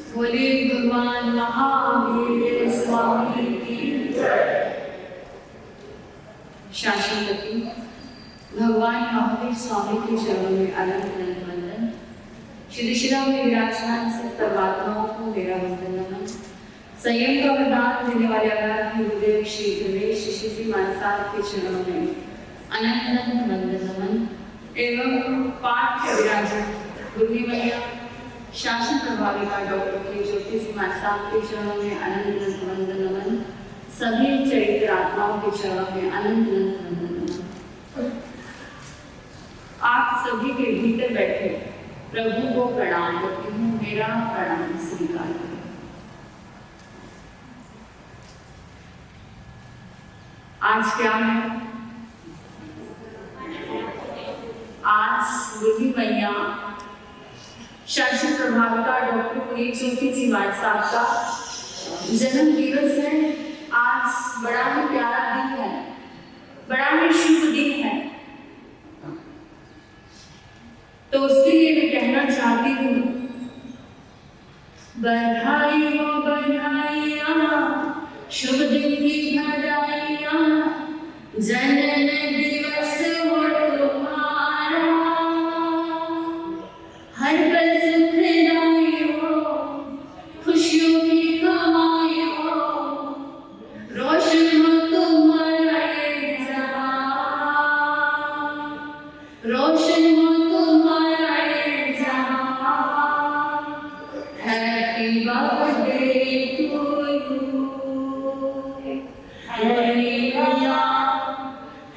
बोले भगवान महावीर स्वामी की शासनपति भगवान महावीर स्वामी के चरणों में अनंत वंदन। श्री शिला में विराजमान सब परमात्माओं को मेरा वंदन नमन। संयम का वरदान देने वाले आराध्य गुरुदेव श्री गणेश श्री मानसार के चरणों में अनंत वंदन नमन एवं पाठ के विराजन गुरु मैया शासन प्रभाविका डॉक्टर के ज्योति सिंह साहब के चरणों में अनंत वंदन नमन। सभी चरित्र आत्माओं के चरणों में अनंत वंदन नमन। आप सभी के भीतर बैठे प्रभु को प्रणाम करती हूँ। मेरा प्रणाम स्वीकार करें। आज क्या है? आज गुरु मैया शासन प्रभाविका डॉक्टर पुनीत ज्योति जी साहब का जन्म दिवस है। आज बड़ा ही प्यारा दिन है, बड़ा ही शुभ दिन है। तो उसके लिए मैं कहना चाहती हूँ, बधाई हो बधाइयाँ, शुभ दिन की बधाइयाँ, जनन दिवस हो तुम्हारा, हर पल सुखदाई हो, खुशियों की कमाई हो, रोशन हो तुम्हारा ये जहां, रोशन हो तुम्हारा ये जहां। Happy birthday to you,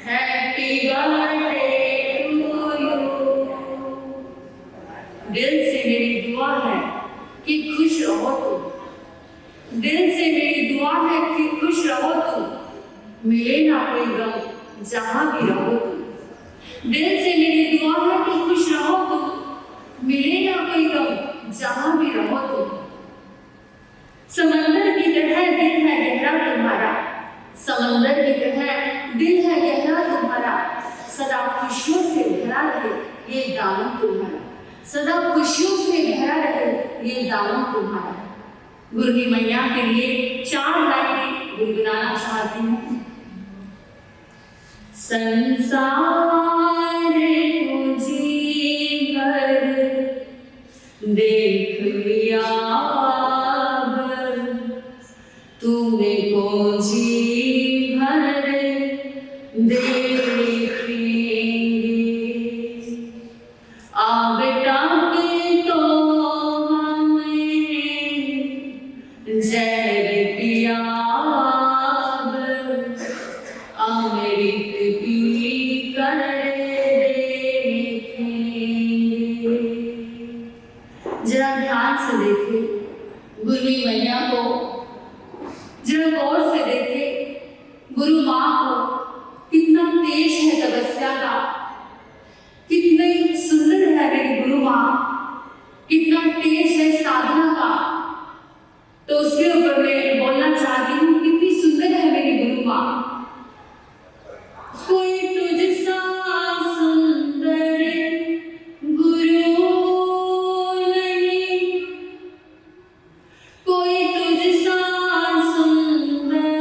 happy birthday to you. दिल से मेरी दुआ है कि खुश रहो तुम। दिल से मेरी दुआ है कि खुश रहो तुम। मिले ना कोई गम जहां भी रहो तुम। दिल से मेरी दुआ है कि खुश रहो तुम। मिले ना कोई गम जहां भी रहो तुम। समंदर की तरह दिल है गहरा तुम्हारा, समंदर की तरह दिल है गहरा तुम्हारा। सदा खुशियों से भरा रहे ये दामन तुम्हारा, सदा खुशियों से भरा रहे ये दामन तुम्हारा। गुरु मैया के लिए 4 लाइनें गुनगुनाना चाहती हूँ। संसार को जी भर देख लिया, तूने को जी भर देखेंगे। आ बेटा के तो हमें जहर पिया, अमृत पी कर देखेंगे। जरा ध्यान से देखे गुरु मैया को, जरा गौर से देखे गुरु माँ को। कितना तेज है तपस्या का, कितनी सुंदर है मेरी गुरु माँ, कितना तेज है साधना का। तो उसके ऊपर मैं बोलना चाहती हूँ, कितनी सुंदर है मेरी गुरु माँ। कोई तुझसा सुंदर गुरु नहीं, कोई तुझसा सुंदर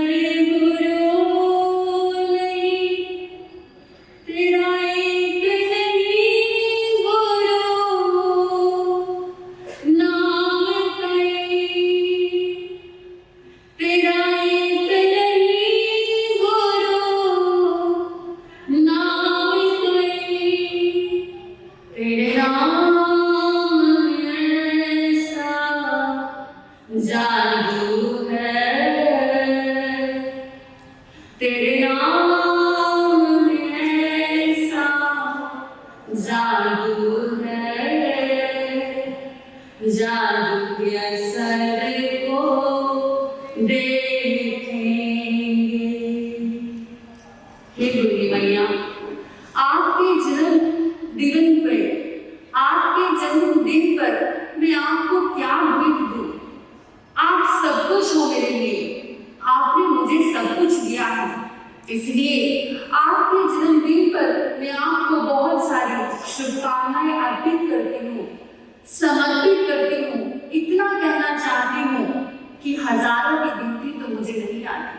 गुरु नहीं, तेरा एक नहीं गुरु नाम कई, तेरा एक नहीं गुरु नाम कई, तेरे नाम ऐसा जादू है, तेरे नाम ऐसा जादू है, जादू के असर को देखेंगे। हे गुरु मैया, आपके जन्मदिन पर मैं आपको क्या भेंट दूं? आप सब कुछ हो मेरे लिए, आपने मुझे सब कुछ दिया है। इसलिए आपके जन्मदिन पर मैं आपको बहुत सारी शुभकामनाएं अर्पित करती हूँ, समर्पित करती हूँ। इतना कहना चाहती हूँ कि हजारों की गिनती तो मुझे नहीं आती,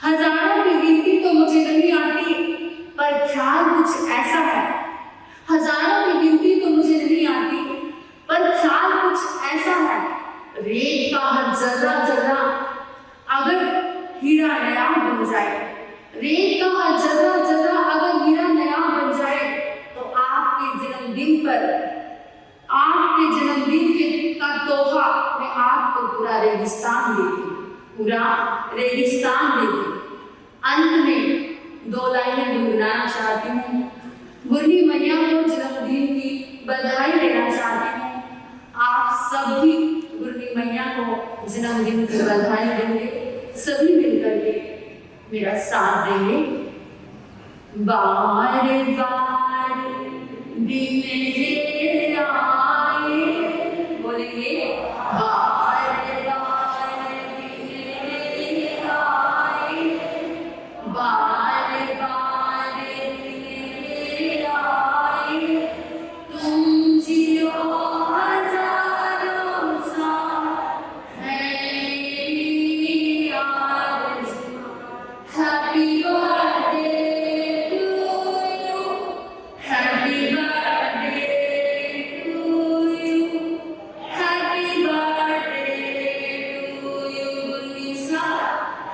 हजारों की गिनती तो मुझे नहीं आती, पर ख्याल कुछ ऐसा है। हजारों की गिनती तो मुझे नहीं आती, पर ख्याल कुछ ऐसा है। रेत का हर जर्रा जर्रा अगर हीरा नया बन जाए, रेत का हर जर्रा जर्रा अगर हीरा नया बन जाए, तो आपके जन्मदिन पर, आपके जन्मदिन के का तोहफा मैं आपको पूरा रेगिस्तान देती, पूरा रेगिस्तान देती। अंत में 2 लाइनें गुनगुनाना चाहती हूँ। बुर्नी मैया को जन्मदिन की बधाई देना चाहती हूँ। आप सभी बुर्नी मैया को जन्मदिन की बधाई देंगे, सभी मिलकर के मेरा साथ देंगे। बार बार दिन ये आए, बोलेंगे बार बार दिन ये आए, बार बार दिन ये आए, तुम जियो हजारों साल, है मेरी आरज़ू। Happy birthday to you, happy birthday to you, happy birthday to you बुन्नीसा,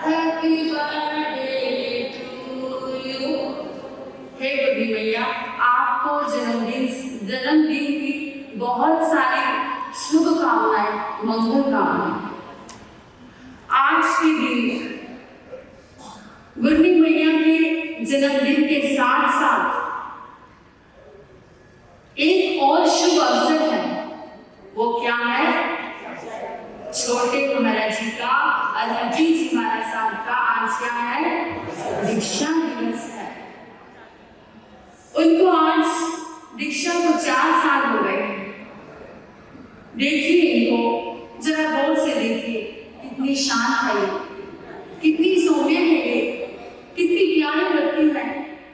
हैप्पी बर्थडे टू यू। हे बुर्नी मैया, आपको जन्मदिन की बहुत सारी शुभकामनाएं, मंगल कामनाएं। आज के दिन बुर्नी मैया के जन्मदिन के साथ साथ एक और शुभ अवसर है। वो क्या है? छोटे महाराज जी का, अरहती जी महाराज साहब का आज क्या है? दीक्षा दिवस है। उनको आज दीक्षा को 4 साल हो गए। देखिए इनको जरा गौर से देखिए, कितनी शांत है ये, कितनी सौम्य है ये, कितनी प्यारी लगती है।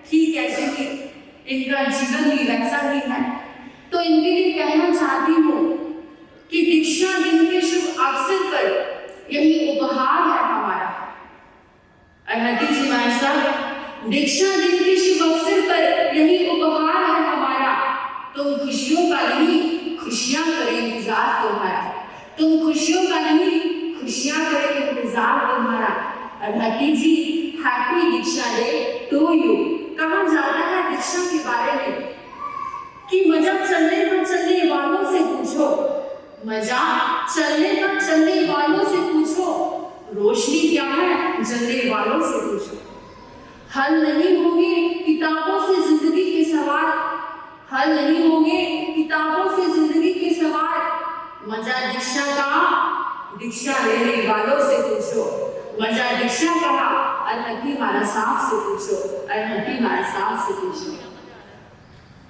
ठीक ऐसे ही इनका जीवन भी वैसा ही है। तो इनके लिए कहना चाहती हूँ कि दीक्षा दिन के शुभ अवसर पर यही उपहार है हमारा। अरहती जी महाराज साहब, दीक्षा दिन के शुभ अवसर पर यही उपहार है हमारा। तुम खुशियों का नहीं, खुशियां करें इंतजार तुम्हारा। तुम खुशियों का नहीं, खुशियां करें इंतजार तुम्हारा। Arhati ji, happy Diksha day to you. कहा जाता है दीक्षा के बारे में कि मजा चलने पर चलने वालों से पूछो, मजा चलने पर चलने वालों से पूछो, रोशनी क्या है जलने वालों से पूछो। हल नहीं होंगे किताबों से जिंदगी के सवाल, हल नहीं होंगे किताबों से जिंदगी के सवाल। मजा दीक्षा का, दीक्षा लेने वालों से पूछो। मजा दीक्षा का, अरहती महाराज साहब से पूछो, अरहती महाराज साहब से पूछो।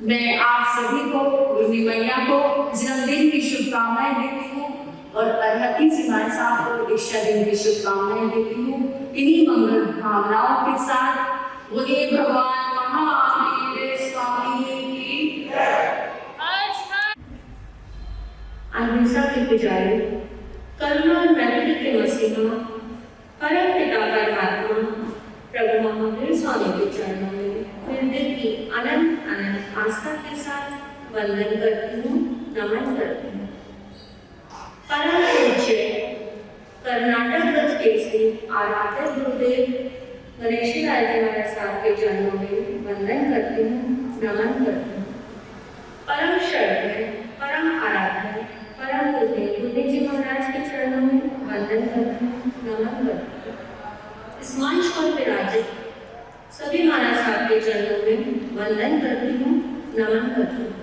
मैं आप सभी को, बुर्नी मैया को जन्मदिन की शुभकामनाएं देती हूँ और अरहती जी महाराज साहब को दीक्षा दिन की शुभकामनाएं देती हूँ। इन्हीं मंगल भावनाओं के साथ बोलिए भगवान महावीर स्वामी की जय। अहिंसा के पुजारी, करुणा और मैत्री के मसीहा, परम पिता परमात्मा प्रभु महावीर स्वामी के चरणों में हृदय की अनंत अनंत आस्था के साथ वंदन करती हूँ, नमन करती हूँ। परम पूज्य कर्नाटक गज केसरी आराध्य गुरुदेव गणेश लाल जी महाराज साहब के चरणों में वंदन करती हूँ, नमन करती हूँ। परम शरणय, परम आराध्य, परम पूज्य बुद्धि जी महाराज के चरणों में वंदन करती हूँ, नमन करती हूँ। इस मंच पर विराजित सभी महाराज साहब के चरणों में वंदन करती हूँ, नमन करती हूँ।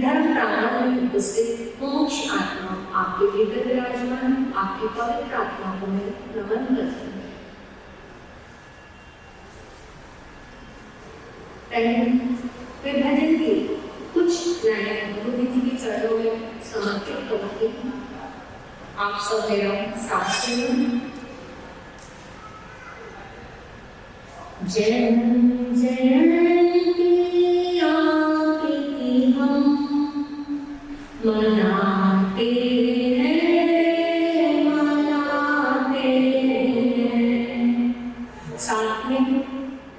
धर्म प्रांगण में उपस्थित मोक्ष आत्मा, आपके भीतर विराजमान आपकी पवित्र आत्मा को मैं नमन करती हूँ। मैं भजन की कुछ लाइनें गुरु जी के चरणों में समर्पित करती हूँ। आप सब मेरा साथ सुनिए। जय जय की हम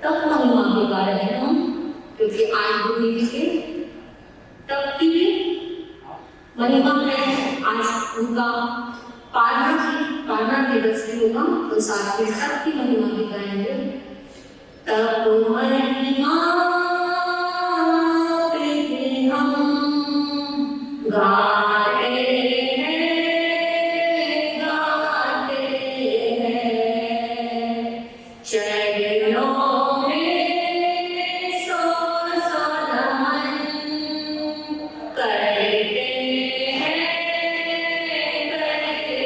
तब महिमा के गा रहे हैं हम, क्योंकि आज गुरु जी के तब की महिमा है। आज उनका पारना दिवस भी होगा, तो साथ में तब की महिमा भी गाएंगे। तब महिमा हम गाते हैं, गाते हैं, चरणों में सो सो नमन करते हैं, करते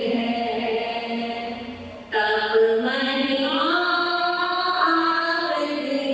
हैं। तब महिमा आपकी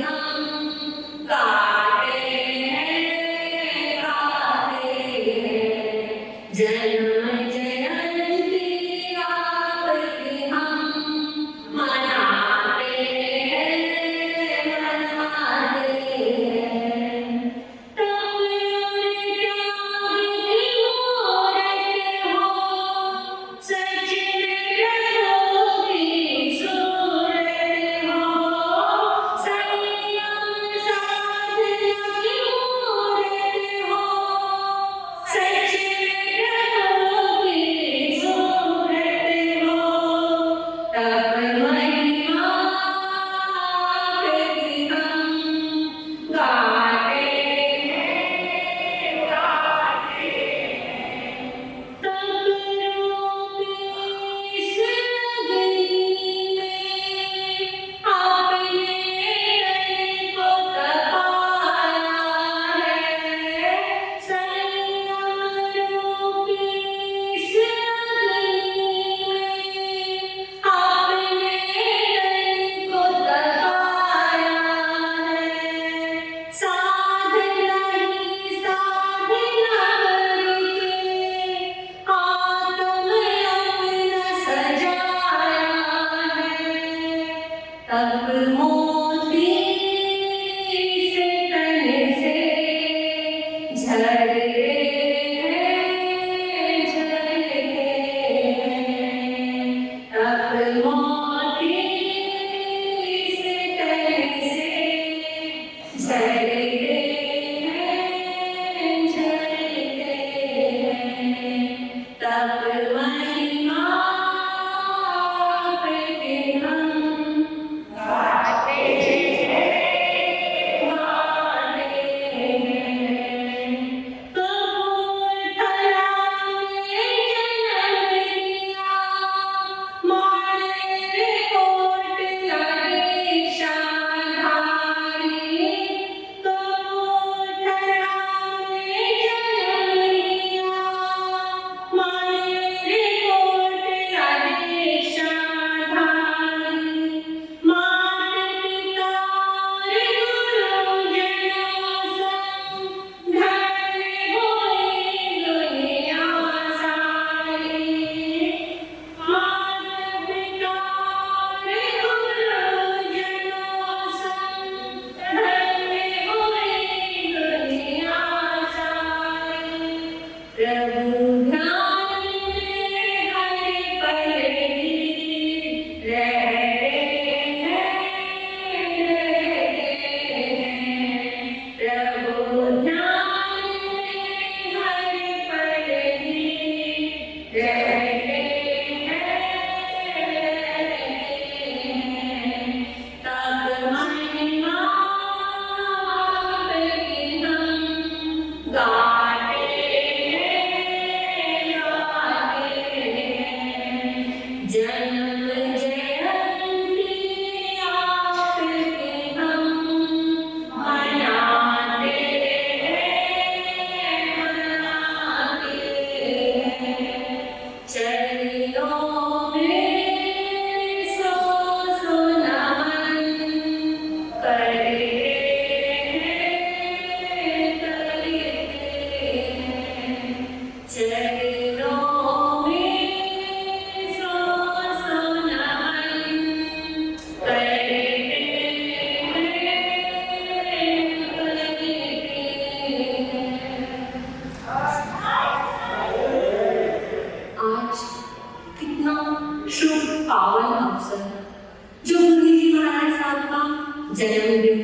जन्मदिन,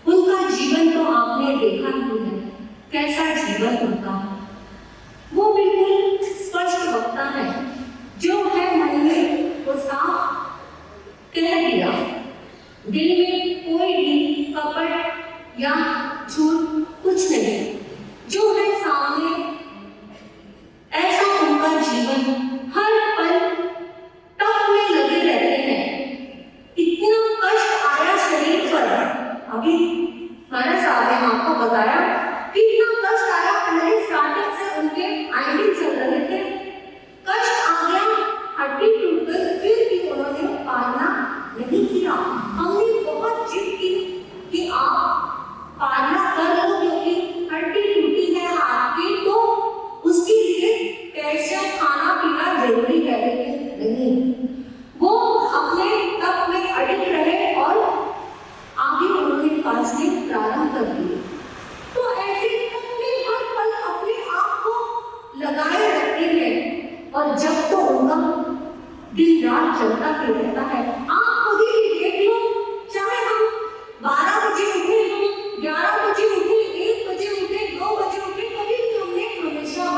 उनका जीवन तो आपने देखा ही है, कैसा जीवन उनका। वो बिल्कुल स्पष्ट वक्ता है, जो है मन में वो साफ कह दिया, दिल में कोई भी कपट या झूठ कुछ नहीं, जो है सामने ऐसा उनका जीवन। हर पल तप में लगे रहते हैं। इतना कष्ट आया शरीर पर, अभी हमारे साहब ने आपको बताया कि इतना कष्ट आया, पहले स्टार्टिंग से उनके आइडियल चल रहे थे, कष्ट आ गया, हड्डी टूट गई, फिर भी उन्होंने पालना नहीं किया। हमने बहुत जिद की कि आप पालना कर लो, क्योंकि हड्डी टूटी है हाथ की, तो उसके लिए कैल्शियम खाना पीना जरूरी है, लेकिन नहीं, वो अपने तप में अड़िग रहे और आगे उन्होंने पालने प्रारंभ कर दिए। तो ऐसे तप में हर पल अपने आप को लगाए रखते हैं, और जब तो उनका दिन रात चलता ही रहता है। आप खुद ही देख लो, चाहे हम 12 बजे उठे, हम 11 बजे उठे, 1 बजे उठे, 2 बजे उठे, कभी भी हमने हमेशा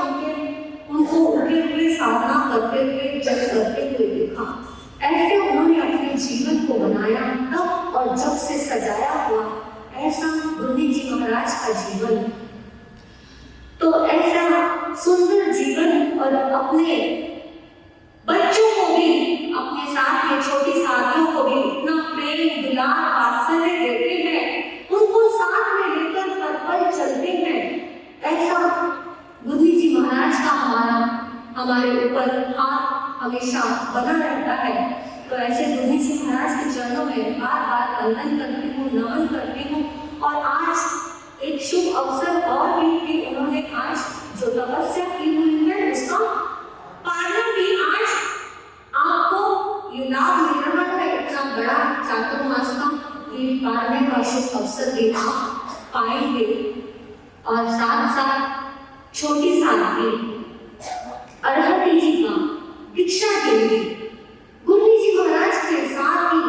उनको उठे हुए साधना करते हुए, जप करते हुए देखा। ऐसे उन्होंने अपने जीवन को बनाया तब और जब से सजाया हुआ, ऐसा गुरुजी जी महाराज का जीवन। तो ऐसा सुंदर जीवन, और अपने बच्चों को भी, अपने साथ में छोटी साथियों को भी इतना प्रेम दुलार वात्सल्य देते हैं, उनको साथ में लेकर हर पल चलते हैं। ऐसा गुरुजी जी महाराज का हमारे ऊपर हाथ हमेशा बना रहता है। तो ऐसे गुरुजी जी महाराज के चरणों में बार बार वंदन करती हूँ, नमन करती हूँ। और आज एक शुभ अवसर और भी कि उन्होंने आज जो तपस्या की हुई है, उसका पालन भी आज आपको ये लाभ मिल रहा है। इतना बड़ा चातुर्मास का ये पालने का शुभ अवसर देखा पाएंगे, और साथ साथ छोटी साथी अरहती जी का दीक्षा देंगे। गुरुजी जी महाराज के साथ ही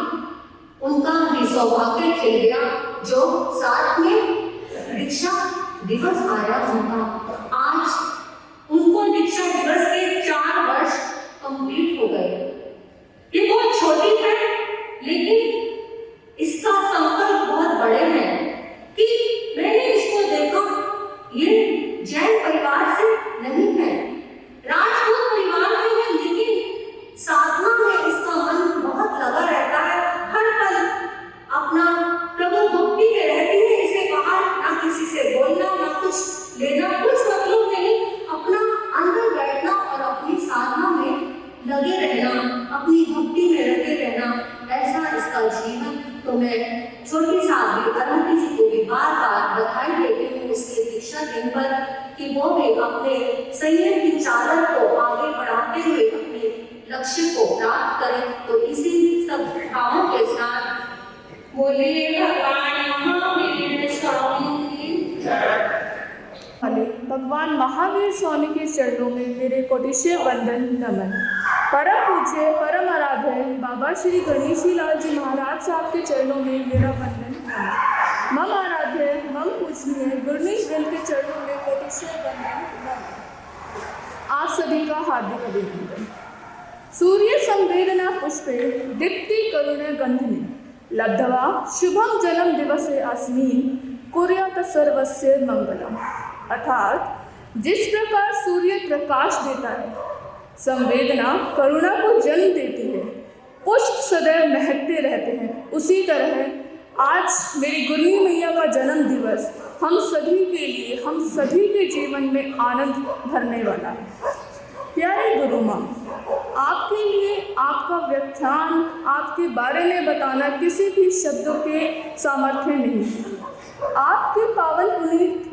उनका भी सौभाग्य खिल गया, जो साथ में दीक्षा दिवस आया उनका। आज उनको दीक्षा दिवस के 4 वर्ष कंप्लीट हो गए। ये बहुत छोटी है, लेकिन इसका संकल्प बहुत बड़े हैं कि मैंने इसको देखा, ये जैन परिवार से नहीं है, राजपूत परिवार से है, लेकिन साधना में इसका मन बहुत लगा रहता है। हर पल अपना प्रभु भक्ति में रहती है, इसे बाहर ना किसी से बोलना, ना कुछ लेना, कुछ मतलब नहीं, अपना अंदर बैठना और अपनी साधना में लगे रहना, अपनी भक्ति में लगे रहना, ऐसा इसका जीवन। तो मैं छोटी साथी अरहती जी को भी बार बार बधाई देती हूँ उसके दीक्षा दिन पर, कि वो भी अपने संयम की चादर को आगे बढ़ाते हुए अपने लक्ष्य को प्राप्त करें। तो इसी सब भावों के साथ बोलिए भगवान महावीर स्वामी की जय। भगवान महावीर स्वामी के चरणों में मेरे कोटिशय वंदन नमन। परम पूज्य परम आराध्य बाबा श्री गणेशी लाल जी महाराज साहब के चरणों में मेरा वंदन नमन। मम आराध्य मम पूजनीय गुरनीश वृंद के चरणों में कोटिशय वंदन नमन। आप सभी का हार्दिक अभिनंदन। सूर्य संवेदना पुष्पे दीप्ति करुण गंधिनी लब्धवा शुभम जन्म दिवसे अस्मिन् कुर्यात् सर्वस्य मंगलम। अर्थात जिस प्रकार सूर्य प्रकाश देता है, संवेदना करुणा को जन्म देती है, पुष्प सदैव महकते रहते हैं, उसी तरह आज मेरी गुरनी मैया का जन्म दिवस हम सभी के लिए, हम सभी के जीवन में आनंद भरने वाला है। प्यारे गुरु माँ, आपके लिए आपका व्याख्यान, आपके बारे में बताना किसी भी शब्दों के सामर्थ्य नहीं है। आपके पावन पुनीत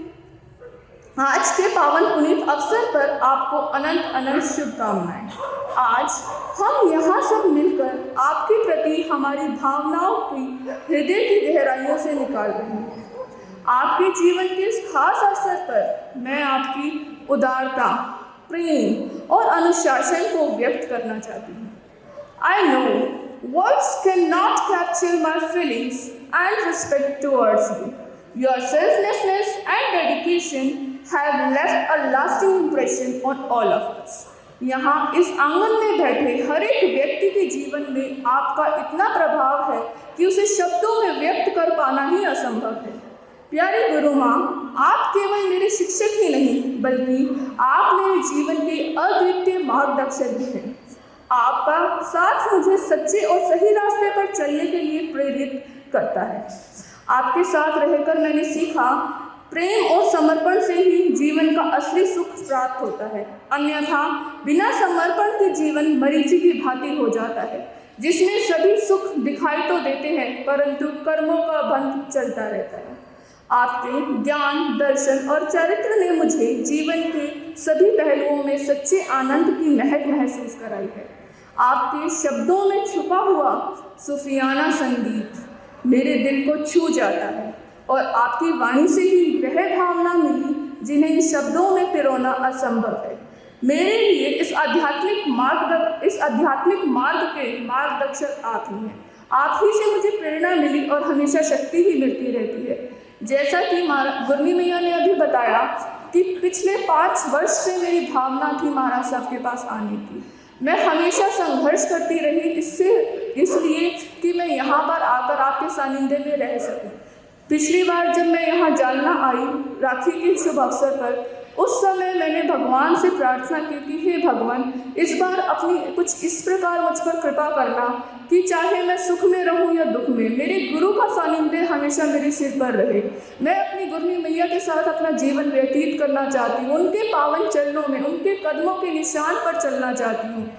आज के पावन पुनीत अवसर पर आपको अनंत अनंत शुभकामनाएं। आज हम यहाँ सब मिलकर आपके प्रति हमारी भावनाओं की हृदय की गहराइयों से निकाल रहे हैं। आपके जीवन के इस खास अवसर पर मैं आपकी उदारता, प्रेम और अनुशासन को व्यक्त करना चाहती हूँ। I know Words cannot capture my feelings and respect towards you. Your selflessness and dedication have left a lasting impression on all of us. यहाँ इस आंगन में बैठे हर एक व्यक्ति के जीवन में आपका इतना प्रभाव है कि उसे शब्दों में व्यक्त कर पाना ही असंभव है। प्यारी गुरु माँ, आप केवल मेरे शिक्षक ही नहीं बल्कि आप मेरे जीवन के अद्वितीय मार्गदर्शक भी हैं। आपका साथ मुझे सच्चे और सही रास्ते पर चलने के लिए प्रेरित करता है। आपके साथ रहकर मैंने सीखा प्रेम और समर्पण से ही जीवन का असली सुख प्राप्त होता है, अन्यथा बिना समर्पण के जीवन मरीचि की भांति हो जाता है, जिसमें सभी सुख दिखाई तो देते हैं परंतु कर्मों का बंध चलता रहता है। आपके ज्ञान, दर्शन और चरित्र ने मुझे जीवन के सभी पहलुओं में सच्चे आनंद की महक महसूस कराई है। आपके शब्दों में छुपा हुआ सूफियाना संगीत मेरे दिल को छू जाता है और आपकी वाणी से ही वह भावना मिली जिन्हें शब्दों में पिरोना असंभव है। मेरे लिए इस आध्यात्मिक मार्ग के मार्गदर्शक आप ही हैं। आप ही से मुझे प्रेरणा मिली और हमेशा शक्ति ही मिलती रहती है। जैसा कि गुरनी मैया ने अभी बताया कि पिछले 5 वर्ष से मेरी भावना थी महाराज साहब के पास आने की। मैं हमेशा संघर्ष करती रही इसलिए कि मैं यहाँ पर आकर आपके सानिध्य में रह सकूं। पिछली बार जब मैं यहाँ जालना आई राखी के शुभ अवसर पर, उस समय मैंने भगवान से प्रार्थना की कि हे भगवान, इस बार अपनी कुछ इस प्रकार मुझ पर कृपा करना कि चाहे मैं सुख में रहूं या दुख में, मेरे गुरु का सानिध्य हमेशा मेरे सिर पर रहे। मैं अपनी गुरनी मैया के साथ अपना जीवन व्यतीत करना चाहती हूँ, उनके पावन चरणों में, उनके कदमों के निशान पर चलना चाहती हूँ।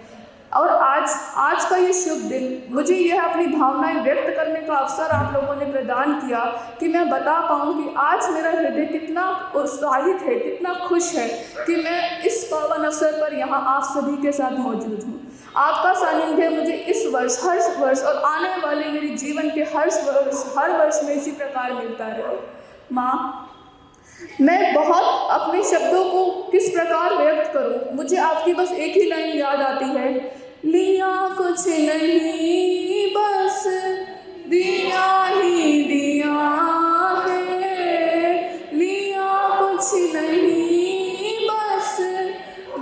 और आज का ये शुभ दिन मुझे यह अपनी भावनाएं व्यक्त करने का अवसर आप लोगों ने प्रदान किया कि मैं बता पाऊँ कि आज मेरा हृदय कितना उत्साहित है, कितना खुश है कि मैं इस पावन अवसर पर यहाँ आप सभी के साथ मौजूद हूँ। आपका सानिध्य मुझे इस वर्ष, हर वर्ष और आने वाले मेरे जीवन के हर वर्ष में इसी प्रकार मिलता रहे। माँ, मैं बहुत अपने शब्दों को किस प्रकार व्यक्त करूं, मुझे आपकी बस एक ही लाइन याद आती है, लिया कुछ नहीं बस दिया ही दिया है, लिया कुछ नहीं बस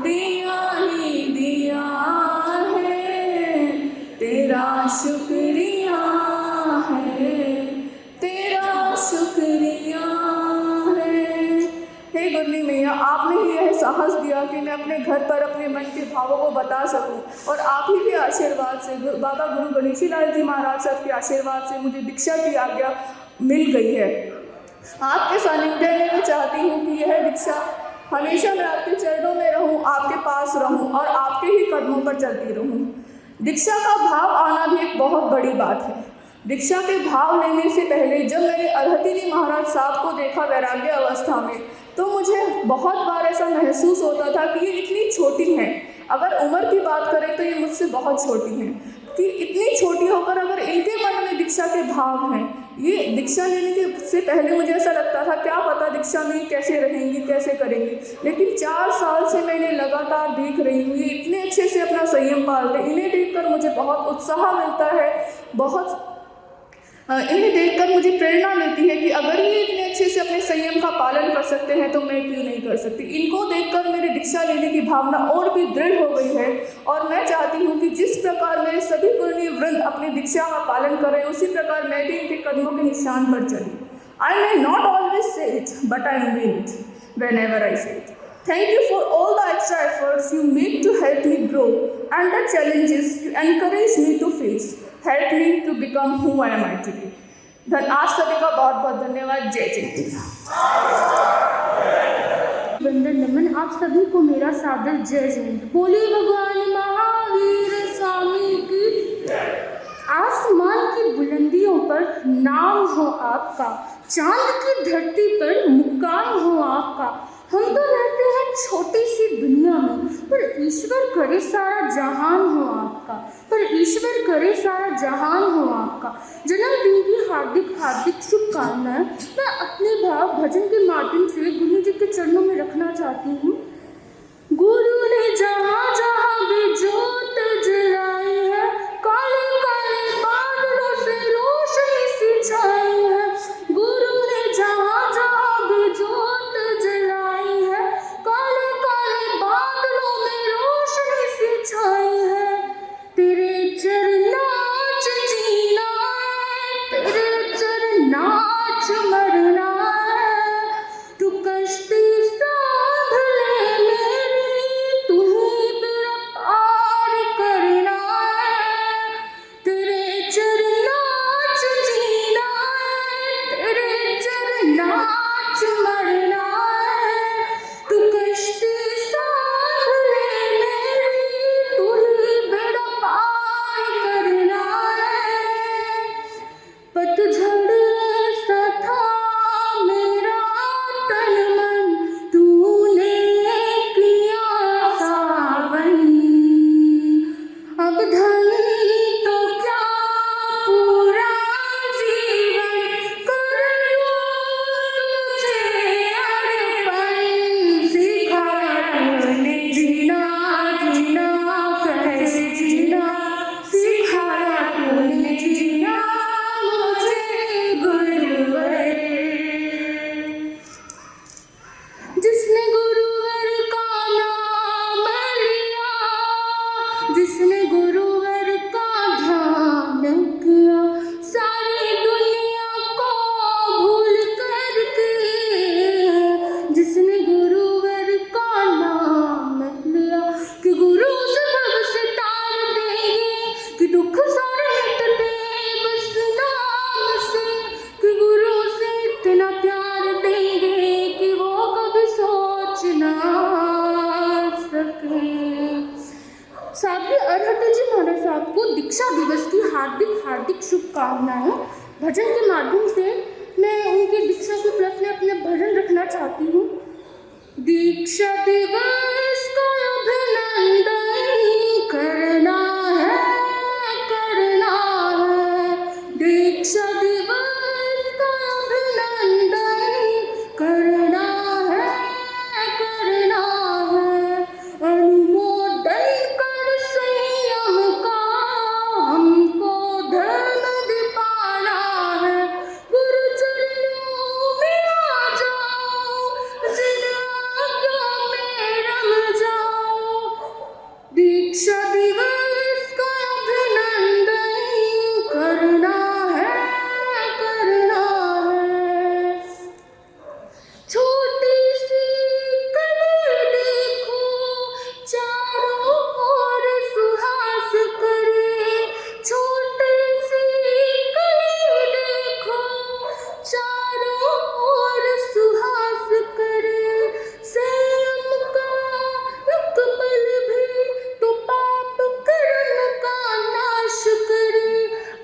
दिया ही दिया है, तेरा शुक्रिया है, तेरा शुक्रिया। हे गुरनी मैया, आपने ही यह साहस दिया कि मैं अपने घर पर अपने मन के भावों को बता सकूं और आप ही के आशीर्वाद से, बाबा गुरु गणेशी लाल जी महाराज साहब के आशीर्वाद से मुझे दीक्षा की आज्ञा मिल गई है। आपके सानिध्य में मैं चाहती हूँ कि यह दीक्षा हमेशा मैं आपके चरणों में रहूँ, आपके पास रहूँ और आपके ही कदमों पर चलती रहूँ। दीक्षा का भाव आना भी एक बहुत बड़ी बात है। दीक्षा के भाव लेने से पहले जब मैंने अरहती जी महाराज साहब को देखा वैराग्य अवस्था में, तो मुझे बहुत बार ऐसा महसूस होता था कि ये इतनी छोटी हैं। अगर उम्र की बात करें तो ये मुझसे बहुत छोटी हैं, कि इतनी छोटी होकर अगर इनके मन में दीक्षा के भाव हैं। ये दीक्षा लेने के से पहले मुझे ऐसा लगता था क्या पता दीक्षा में कैसे रहेंगी, कैसे करेंगी, लेकिन 4 साल से मैंने लगातार देख रही हूँ ये इतने अच्छे से अपना संयम पालते। इन्हें देखकर मुझे बहुत उत्साह मिलता है, इन्हें देखकर मुझे प्रेरणा मिलती है कि अगर ये इतने अच्छे से अपने संयम का पालन कर सकते हैं तो मैं क्यों नहीं कर सकती। इनको देखकर मेरे दीक्षा लेने की भावना और भी दृढ़ हो गई है और मैं चाहती हूँ कि जिस प्रकार मेरे सभी पुण्य वृंद अपनी दीक्षा का पालन करें, उसी प्रकार मैं भी इनके कदमों के निशान पर चलूँ। I may not always say it, but I mean it whenever I say it. Thank you for all the extra efforts you make to help me grow and the challenges you encourage me to face. Help me to become who I am today. आप सभी का बहुत बहुत धन्यवाद। जय जय। वंदन नमन आप सभी को मेरा सादर जय जयंत। बोलिए भगवान महावीर स्वामी की। आसमान की बुलंदियों पर नाम हो आपका, चांद की धरती पर मुकाम हो आपका। हम तो रहते हैं छोटी सी दुनिया में, पर ईश्वर करे सारा जहान हो आपका, पर ईश्वर करे सारा जहान हो आपका। जन्मदिन की हार्दिक हार्दिक शुभकामनाएं मैं अपने भाव भजन के माध्यम से गुरु जी के चरणों में रखना चाहती हूँ। गुरु ने जहाँ जहाँ भी ज्योत जलाई है, काले काले दीक्षा दिवस की हार्दिक हार्दिक शुभकामनाएं। भजन के माध्यम से मैं उनकी दीक्षा के प्रश्न अपने भजन रखना चाहती हूँ। दीक्षा दिवस का अभिनंदन करना है, करना है। दीक्षा दिवस का अभिनंदन करना है, करना है। अनुमोदन कर संयम का हमको धर्म दिखाना है। गुरु चरणों में आ जाओ, जिन आज्ञा में रम जाओ। दीक्षा दिवस का अभिनंदन करना है, करना है। छोटी सी कली देखो, चारों ओर सुहास करे। छोटी सी कली देखो, चारों ओर सुहास करे। संयम का एक पल भी तो पाप कर्म का नाश करे।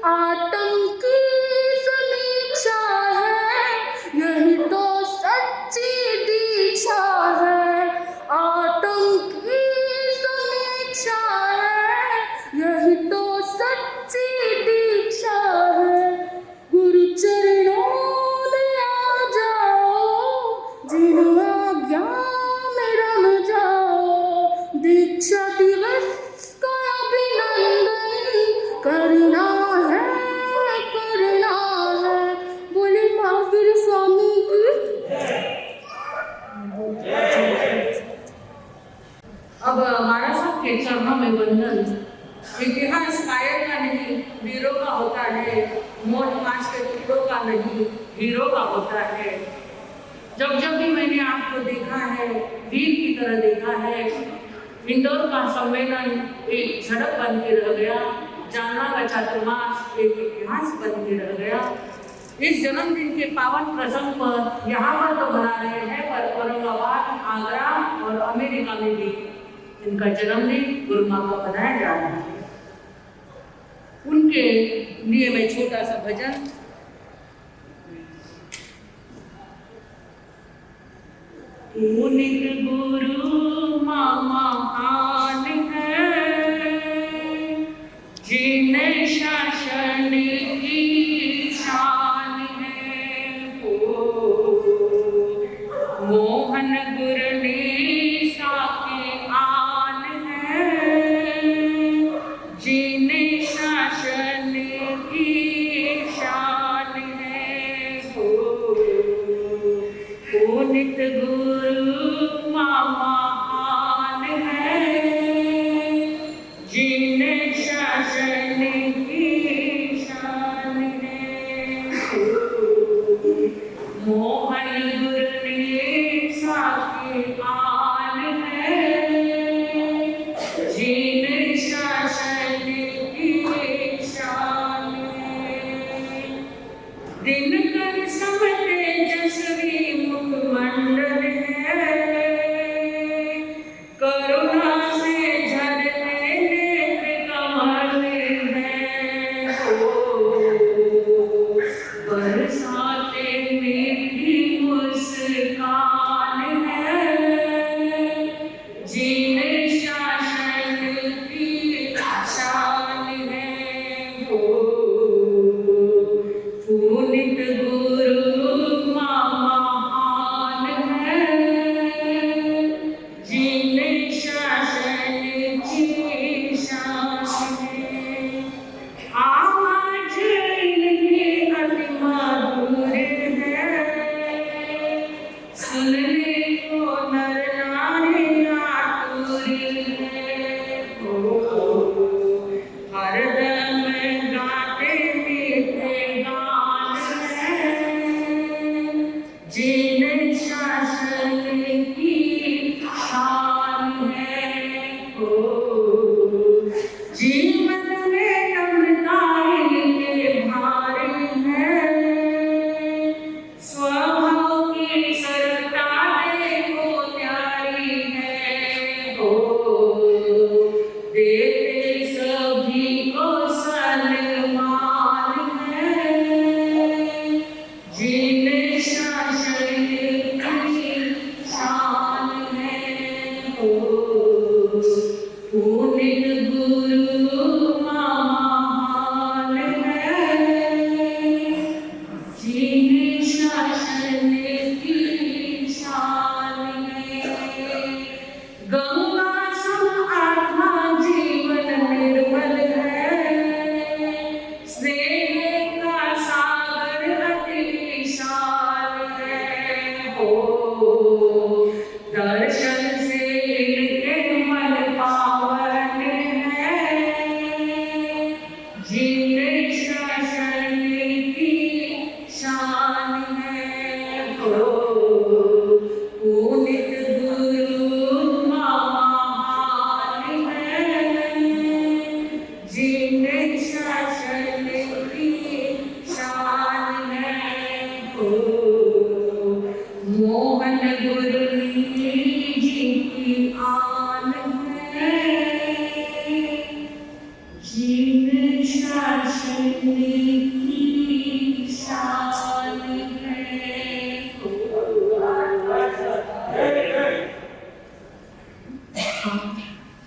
आत्म की समीक्षा है, यही तो सच्ची दीक्षा है। आत्म की समीक्षा है, यही तो सच्ची दीक्षा है। गुरु चरणों में आ जाओ, जिन आज्ञा में रम जाओ। दीक्षा दिवस का अभिनंदन करना है, करना है। बोले महावीर स्वामी की। अब हमारा सबके चरणों में वंदन। इतिहास कायर का नहीं, वीरों का होता है। मोट मांस के टुकड़ों का नहीं, हीरो का होता है। जब जब भी मैंने आपको देखा है, वीर की तरह देखा है। इंदौर का सम्मेलन एक झड़प बन के रह गया। जालना का चातुर्मास एक इतिहास बन के रह गया। इस जन्मदिन के पावन प्रसंग पर यहाँ पर तो मना रहे हैं, पर औरंगाबाद, आगरा और अमेरिका में भी इनका जन्मदिन गुरु माँ का मनाया जा रहा है। उनके लिए मैं छोटा सा भजन। पुनित गुरु माँ महान है, जिन्हें शासन की शान है। मोहन गुरनी साके आन है, जिन्हें शासन की शान है। पुनित गुरु माँ महान है, जिन्हें शासन की शान है। मोहन गुरनी साके आन है, जिन्हें शासन की शान है। दिनकर सम तेजस्वी मुखमंडल है, करुणा से झरते नेत्र कमल है। बरसाते मीठी मुस्कान है, जिन्हें शासन की शान है। पुनित गुरु माँ महान है, जिन्हें शासन की शान है। आवाज इनकी अति मधुर है, सुनने को नर नारी आतुर है। हरदम गाते मीठे गान है, जिन्हें शासन की शान है। जीवन में नम्रता इनके भारी है, स्वभाव की सरलता देखो प्यारी है। देते सभी को जिन शासन की शान है, गंगा सम आत्मा जीवन निर्मल है, स्नेह का सागर अति विशाल है। हो दर्शन से इनके मन पावन है, जिन शासन की शान है। हो पुनित गुरु महान है, जिन शासन की शान है। हो मोहन गुरु जी की आन है, जिन शासन की शान है।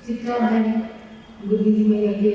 चित्रांगन गुरु जी में लगे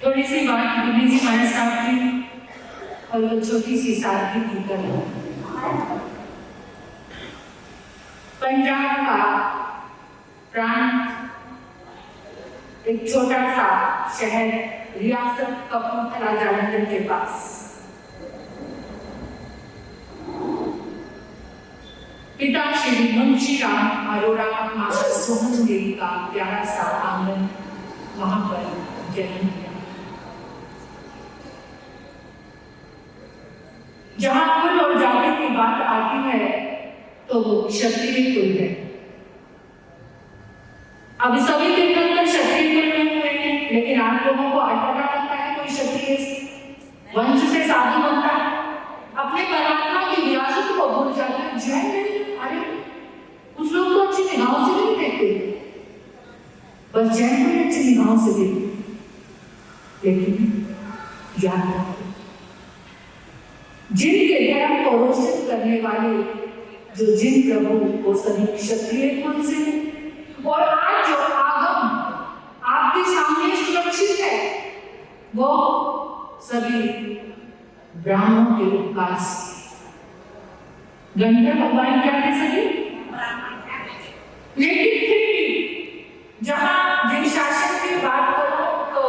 थोड़ी सी बात गुरु जी हमारे साथ थी और वो छोटी सी सादगी की कर पंजाब का प्रांत एक छोटा सा शहर रियासत कपूरथला जालंधर के पास। पिता श्री मुंशी राम अरोड़ा माता सोहन देवी का प्यारा सा आंगन वहां पर जन्म लिया। जहां कुल और जाति की बात आती है तो वो क्षत्रिय कुल है। अब सभी के अंदर क्षत्रिय कुल नहीं हुए हैं, लेकिन आप लोगों को आज पता लगता है कोई क्षत्रिय वंश से साधु बनता है, अपने परमात्मा की विरासत को भूल जाता है। जैन नहीं, अरे कुछ लोग तो अच्छी निगाहों से नहीं देखते, बस जैन को अच्छी निगाहों से देखते। लेकिन याद रखो, जिनके धर्म को रोशन करने वाले जो जिन प्रभु वो सभी क्षत्रिय कुल से, और आज जो आगम आपके सामने सुरक्षित है वो सभी ब्राह्मणों के उपकार से। गणधर भगवान क्या थे सभी, लेकिन फिर भी जहां जिन शासन की बात करो तो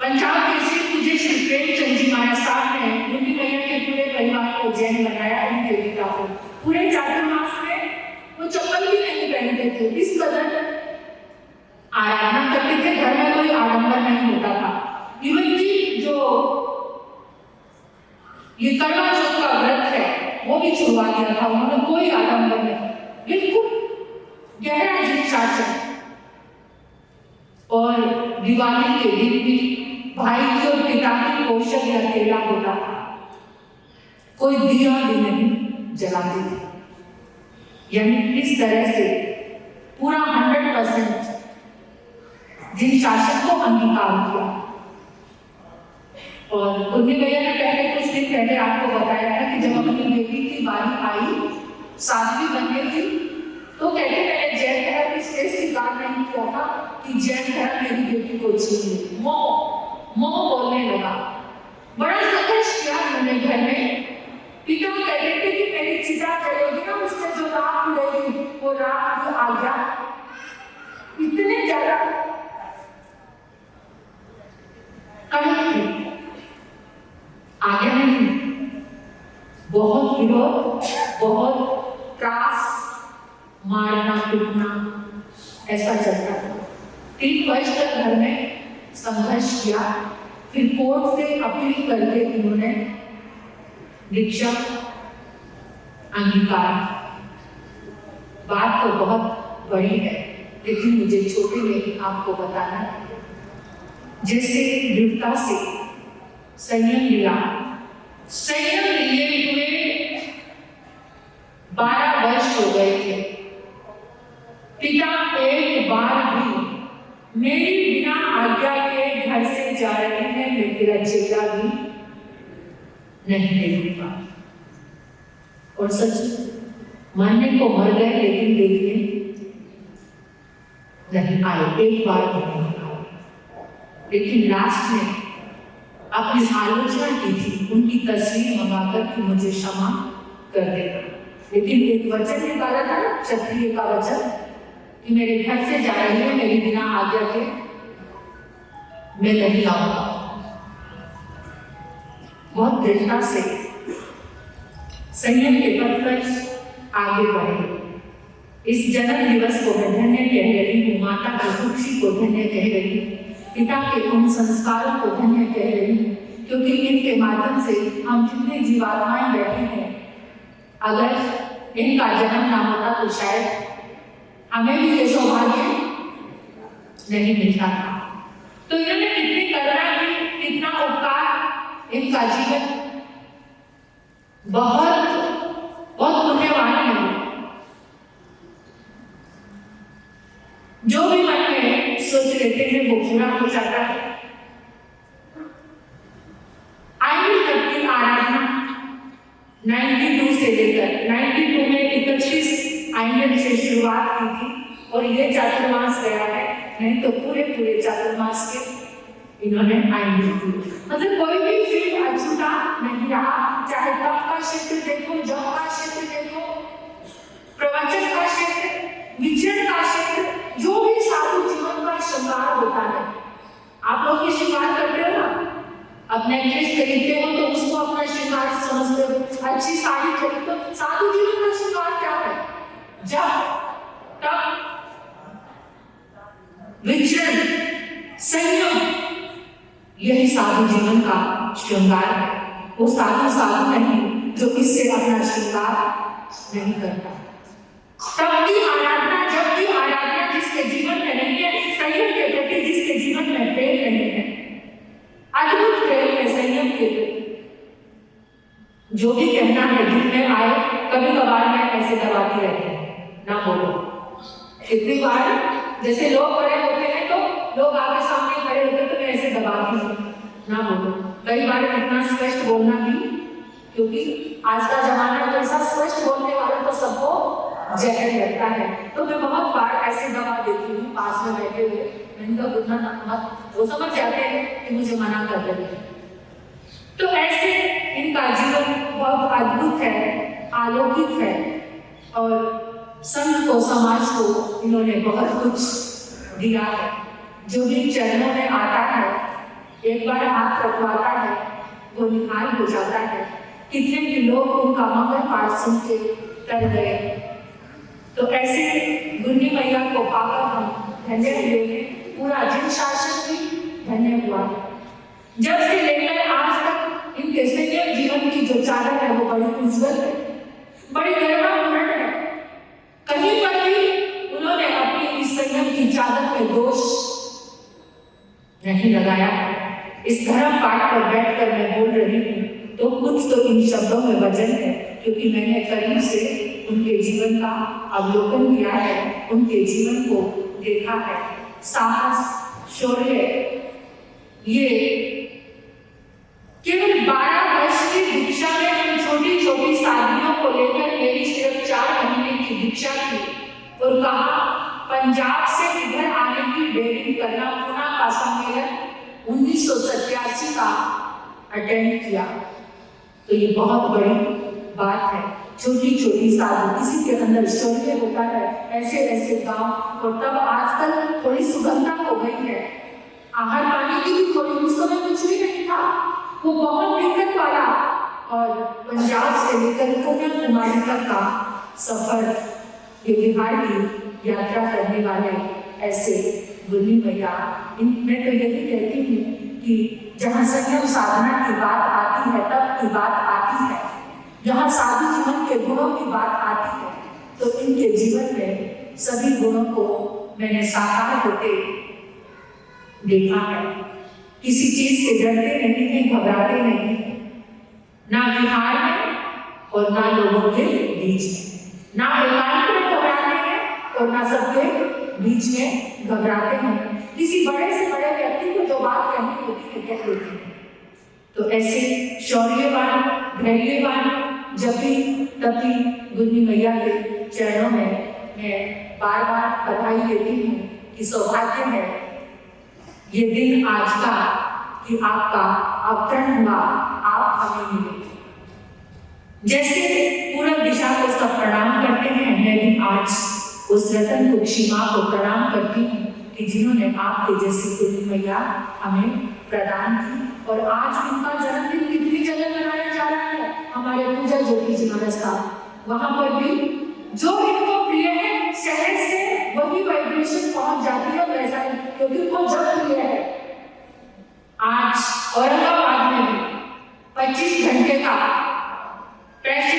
पंजाब के श्री पूज्य श्री प्रेमचंद जी महाराज साहब ने उनकी मैया के पूरे परिवार को जैन बनाया। उनके पिता को पूरे चातुर्मास में वो चप्पल भी नहीं पहनते थे, इस कदर आराधना करते थे। घर में कोई आडंबर नहीं होता था। इवन की जो ये करवा चौथ का व्रत है वो भी छुड़वा दिया था उन्होंने, कोई आडंबर नहीं, बिल्कुल गहरा जिन शासन। और दिवाली के दिन भी भाई की और पिता की पोषक या अकेला होता था, कोई दिया भी नहीं जलाते थे। यानी इस तरह से पूरा 100% जिन शासन को अंगीकार किया। और उन्हीं भैया ने पहले कुछ दिन पहले आपको बताया था कि जब अपनी बेटी की बारी आई, साध्वी बनने की, तो कहते मैंने जैन धर्म इसलिए स्वीकार नहीं किया था कि जैन धर्म मेरी बेटी को छीन ले। मोह बोलने लगा, बड़ा संघर्ष किया मैंने घर में। पिता कहते थे कि मेरी चिता जलेगी ना, उससे जो राख मिलेगी वो राख भी आ गया। इतने ज्यादा कड़क थे, आगे नहीं, बहुत विरोध, बहुत त्रास, मारना पीटना ऐसा चलता था। 3 वर्ष तक घर में संघर्ष किया, फिर कोर्ट से अपील करके उन्होंने दीक्षा अंगीकार। बात तो बहुत बड़ी है, लेकिन मुझे छोटे में ही आपको बताना है। जैसे दृढ़ता से संयम लिया, संयम लिए हुए 12 वर्ष हो गए थे। पिता एक बार भी मेरी बिना आज्ञा के घर से जा रहे हैं, मैं तेरा चेहरा भी नहीं देखूंगा। और सच मरने को मर गए, लेकिन देखने नहीं आए, एक बार भी नहीं आए। लेकिन लास्ट में अपनी आलोचना की थी, उनकी तस्वीर मंगाकर कि मुझे क्षमा कर देना। लेकिन एक वचन निकाला था ना, क्षत्रिय का वचन, कि मेरे घर से जा रही है, मेरी बिना आज्ञा के मैं नहीं आऊंगा। बहुत दृढ़ता से संयम के पथ पर आगे बढ़े। इस जन्म दिवस को मैं धन्य कह रही हूँ, माता की खुशी को धन्य कह रही हूँ, पिता के उन संस्कारों को धन्य कह रही हूँ, क्योंकि इनके माध्यम से हम जितने जीवात्माएं बैठे हैं, अगर इनका जन्म ना होता तो शायद हमें भी ये सौभाग्य नहीं मिलता था। तो इन्होंने कितनी करुणा की, कितना उपकार, इनका जीवन बहुत बहुत पुण्यवान है। जो भी मन में सोच लेते हैं वो पूरा हो जाता है। आइंड तक की आराधना 92 से लेकर 92 में 31 आइंड से शुरुआत की थी और ये चातुर्मास गया है, नहीं तो पूरे चातुर्मास के इन्होंने आइंड की। मतलब कोई भी फील्ड अछूता नहीं रहा, चाहे तप का क्षेत्र देखो, जप का क्षेत्र देखो, प्रवचन का क्षेत्र, विचरण का क्षेत्र, जो भी साधु जीवन का श्रृंगार होता है। आप लोग ये श्रृंगार करते हो ना, अपने ड्रेस खरीदते हो तो उसको अपना श्रृंगार समझते हो, अच्छी साड़ी खरीदते हो। साधु जीवन का श्रृंगार क्या है? जप, तप, विचरण, संयम, यही साधु जीवन का श्रृंगार है। वो साधु नहीं जो इससे अपना श्रृंगार नहीं करता। तब की आराधना, जब की आराधना जिसके जीवन में नहीं है, संयम के प्रति जिसके जीवन में प्रेम नहीं है, अद्भुत प्रेम है संयम के प्रति। जो भी कहना है दिल में आए, कभी कभार मैं ऐसे दबाती रहती हूँ, ना बोलो। कितनी बार जैसे लोग खड़े होते हैं तो लोग आगे सामने खड़े होते तो मैं ऐसे दबाती हूँ, ना बोलो। कई बार इतना स्पष्ट बोलना भी, क्योंकि आज का जमाना तो ऐसा स्पष्ट बोलने वाला तो सबको जहर लगता है, तो मैं बहुत बार ऐसे दबा देती हूँ पास में बैठे हुए। मैंने कहा उतना मत, वो समझ जाते हैं कि मुझे मना कर रहे हैं। तो ऐसे इनका जीवन बहुत अद्भुत है, अलौकिक है, और संत को, समाज को इन्होंने बहुत कुछ दिया है। जो भी चरणों में आता है, एक बार हाथ रखवाता है, वो निहाल हो जाता है। कितने भी लोग उनका मंगल पाठ सुन के कर गए। तो ऐसे गुरनी मैया को पाकर हम धन्य हुए हैं। पूरा जिन शासन भी धन्य हुआ। जब से लेकर आज तक इनके संयम जीवन की जो चादर है वो बड़ी उज्जवल है, बड़ी गरिमापूर्ण है। कहीं पर भी उन्होंने अपनी इस संयम की चादर में दोष नहीं लगाया। इस धर्म पाठ पर बैठकर मैं बोल रही हूँ तो कुछ तो इन शब्दों में वजन है, क्योंकि मैंने करीब से उनके जीवन का अवलोकन किया है, उनके जीवन को देखा है। साहस, शौर्य, ये केवल 12 वर्ष की दीक्षा में हम छोटी छोटी साधनियों को लेकर मेरी सिर्फ 4 महीने की दीक्षा थी और कहा पंजाब से इधर आने की डेयरिंग करना, पुणे का सम्मेलन 1987 का अटेंड किया। तो ये बहुत बड़ी बात है। छोटी छोटी साधु, किसी के अंदर शौर्य होता है, ऐसे ऐसे गांव। और तब आजकल थोड़ी सुगंधता हो गई है, आहार पानी की भी थोड़ी, उस समय कुछ भी नहीं था, वो बहुत दिक्कत वाला। और पंजाब से लेकर कन्याकुमारी तक का सफर, ये बिहार की यात्रा करने वाले ऐसे गुरु मैया, मैं तो यही कहती हूँ कि जहाँ संयम साधना की बात आती है, तब की बात आती है, जहाँ साधु जीवन के गुणों की बात आती है, तो इनके जीवन में सभी गुणों को मैंने साकार होते देखा है। किसी चीज से डरते नहीं हैं, घबराते नहीं हैं, ना विहार में और ना लोगों के बीच में, ना एकांत में घबराते हैं और ना सबके बीच में घबराते हैं। किसी बड़े से बड़े व्यक्ति को जो बात कहनी होती है कह देते हैं। तो ऐसे शौर्यवान, धैर्यवान, जपी तपी गुरु मैया के चरणों में मैं बार बार बधाई देती हूँ कि सौभाग्य है ये दिन आज का कि आपका अवतरण हुआ, आप हमें मिले। जैसे पूरब दिशा को सब प्रणाम करते हैं, मैं भी आज उस रतन कुक्षी माँ को प्रणाम करती हूँ कि जिन्होंने आपके जैसी गुरु मैया हमें प्रदान की। और आज उनका जन्मदिन कितनी जगह मनाया जा रहा है, हमारे पूजा ज्योति जी महाराज साहब, वहां पर भी जो इनको प्रिय है शहर से वही वाइब्रेशन पहुंच जाती है वैसा ही, क्योंकि उनको जब प्रिय है। आज औरंगाबाद में भी 25 घंटे का पैसे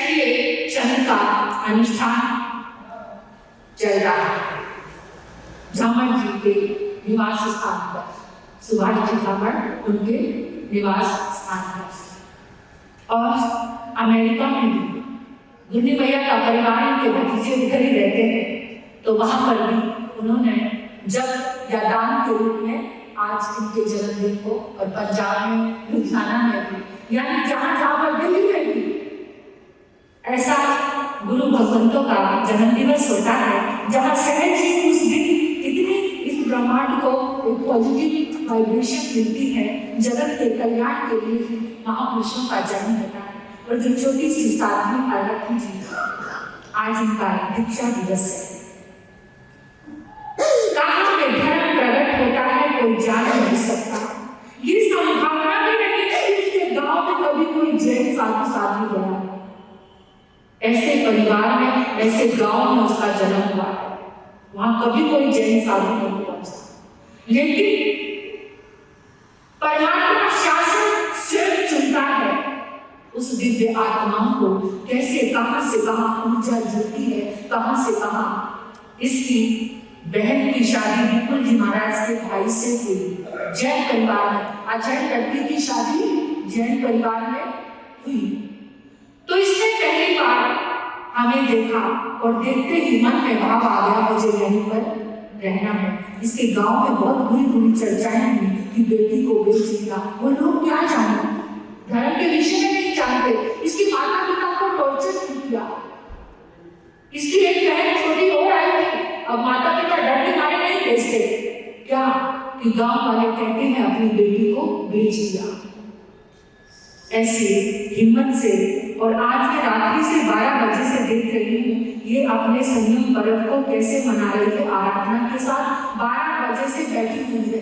चंद का अनुष्ठान चल रहा है झामर जी के निवास स्थान पर, सुभाष जी झामर उनके निवास स्थान पर। और अमेरिका में भी गुरु मैया का परिवार, इनके भतीजे उधर ही रहते हैं, तो वहां पर भी उन्होंने जब या दान के रूप में आज इनके जन्मदिन को, और पंजाब में, लुधियाना में भी, यानी जहां जहां पर दिल्ली में भी ऐसा गुरु भगवंतों का जन्म दिवस होता है, जहाँ सहज ही उस दिन इतनी इस ब्रह्मांड को एक पॉजिटिव वाइब्रेशन मिलती है, जगत के कल्याण के लिए ही महापुरुषों का जन्म होता है। और जो छोटी सी साधवी आरती जी, आज इनका दीक्षा दिवस है। कहाँ पे धर्म प्रकट होता है कोई जान नहीं सकता, ये संभावना भी नहीं है कि इसके गांव में कभी कोई जैन साधु साधवी बना। ऐसे परिवार में, ऐसे गांव में उसका जन्म हुआ है, वहां कभी कोई जैन साधु नहीं पहुंचा। लेकिन परमात्मा शासन स्वयं चुनता है उस दिव्य आत्माओं को, कैसे कहां से कहां ऊर्जा जुड़ती है, कहां से कहां। इसकी बहन की शादी विपुल जी महाराज के भाई से हुई जैन परिवार में। अजय लड़की की शादी जैन परिवार में हुई, तो इसने पहली बार हमें देखा और देखते ही मन में भाव आ गया, मुझे यहीं पर रहना है। इसके गांव में बहुत बुरी बुरी चर्चाएं हुई कि बेटी को बेच दिया। वो लोग क्या जाने, धर्म के विषय में नहीं जानते। इसकी माता पिता को टॉर्चर किया। इसकी एक बहन छोटी हो रही थी, अब माता पिता डर के मारे नहीं बेचते, क्या कि गांव वाले कहते हैं अपनी बेटी को बेच दिया। ऐसे हिम्मत से, और आज मैं रात्रि से 12 बजे से देख रही हूँ ये अपने संयम पर्व को कैसे मना रही है आराधना के साथ। 12 बजे से बैठी हुई है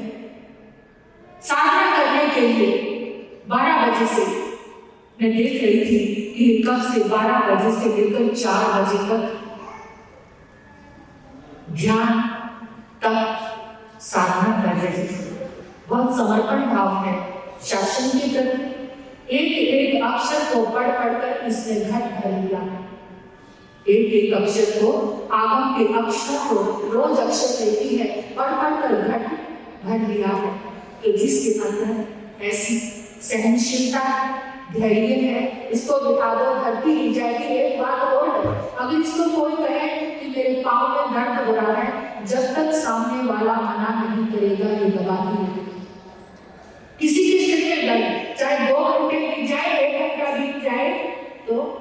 साधना करने के लिए। 12 बजे से मैं देख रही थी कि कब से 12 बजे से लेकर 4 बजे तक ध्यान तक साधना कर रही थी। बहुत समर्पण भाव है शासन के प्रति। एक एक अक्षर को पढ़ पढ़कर इसने घट भर लिया। एक एक अक्षर को, आगम के अक्षर को रोज अक्षर लेती है, पढ़ पढ़कर घट भर लिया है। तो जिसके अंदर ऐसी सहनशीलता, धैर्य है, इसको बिठा दो धरती हिल जाएगी। एक बात और है, अगर इसको कोई कहे कि मेरे पाँव में दर्द हो रहा है, जब तक सामने वाला मना नहीं करेगा ये दबाती नहीं। किसी के सिर में दर्द, चाहे 2 घंटे बीत जाए, 1 घंटा बीत जाए, तो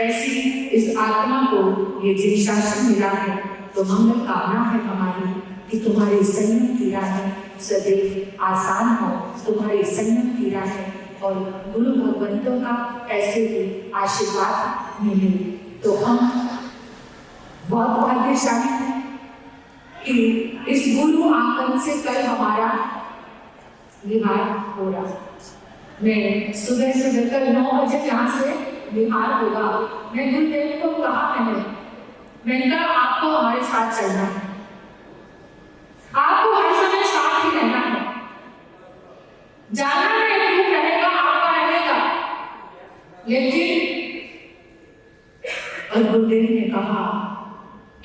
ऐसी इस आत्मा को ये जिन शासन मिला है, तो मंगल कामना है हमारी कि तुम्हारे संयम की राहें सदैव आसान हो, तुम्हारे संयम की राहें और गुरु भगवंतों का ऐसे ही आशीर्वाद मिले। तो हम बहुत भाग्यशाली हैं कि इस गुरु आंगन से कल हमारा विहार हो रहा। मैं सुबह सुबह कल 9 बजे यहाँ से विहार होगा। मैं गुरुदेव को कहा, मैंने कहा आपको हमारे साथ चलना है, आपको हर समय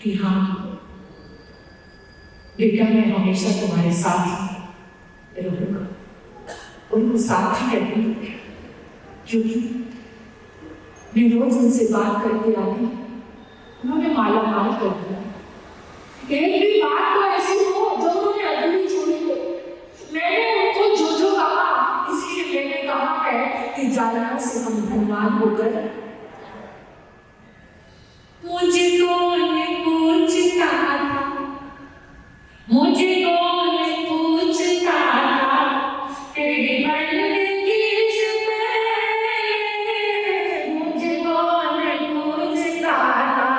कि हाँ बेटा, मैं हमेशा तुम्हारे साथ रहूंगा। उनको साथ ही रहती, क्योंकि मैं रोज उनसे बात करके आती, उन्होंने माला माल कर दिया। एक भी बात तो ऐसी हो जो उन्होंने अधूरी छोड़ी हो। मैंने उनको जो जो कहा, इसीलिए मैंने कहा है कि जालना से हम धनवान होकर मुझे कौन पूछता था, मुझे कौन पूछता था, तेरी बंदगी से मुझे कौन पूछता था,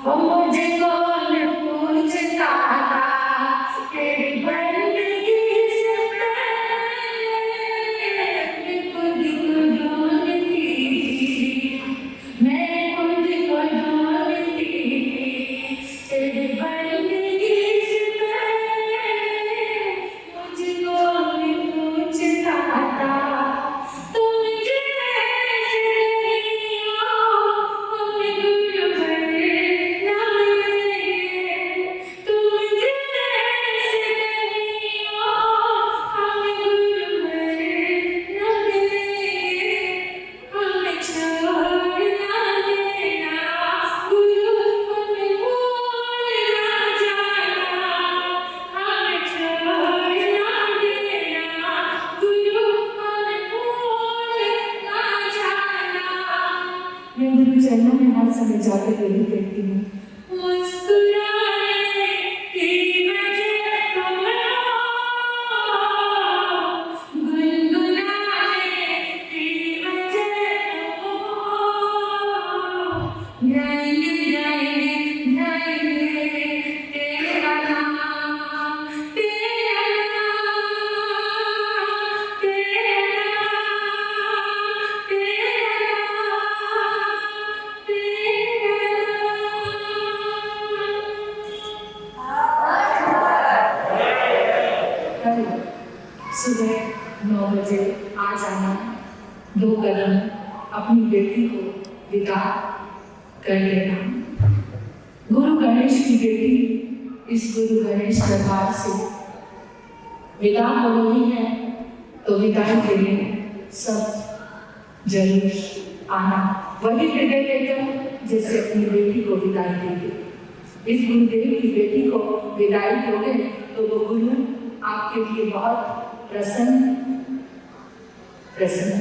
वो मुझे कौन पूछता था, तेरी बंदगी से मैं खुद को ढूंढती थी, मैं खुद को ढूंढती थी, तेरी बंदगी से मुझे कौन पूछता था। तुम जैसे नहीं हो, हम गुरुवर न मिलेंगे। तुम जैसे नहीं हो, हम गुरुवर न मिलेंगे। हमें छोड़ ना देना गुरु, हमें भूल ना जाना। हमें छोड़ ना देना गुरु, हमें भूल ना जाना। मैं गुरु चरणों में हाथ समय जाकर यही कहती हूँ, मुस्कुराने की वजह तुम हो, गुनगुनाने की वजह तुम हो। गाएंगे गाएंगे गाएंगे तेरा नाम, तेरा नाम, तेरा नाम, तेरा नाम, कल सुबह 9 बजे आ जाना, 2 कदम अपनी बेटी को विदा कर लेना। गुरु गणेश की बेटी इस गुरु गणेश दरबार से विदा हो रही है, तो विदाई के लिए सब जरूर आना, वही हृदय लेकर जैसे अपनी बेटी को विदाई देंगे। इस गुरुदेव की बेटी को विदाई दोगे तो वो गुरु आपके लिए बहुत प्रसन्न प्रसन्न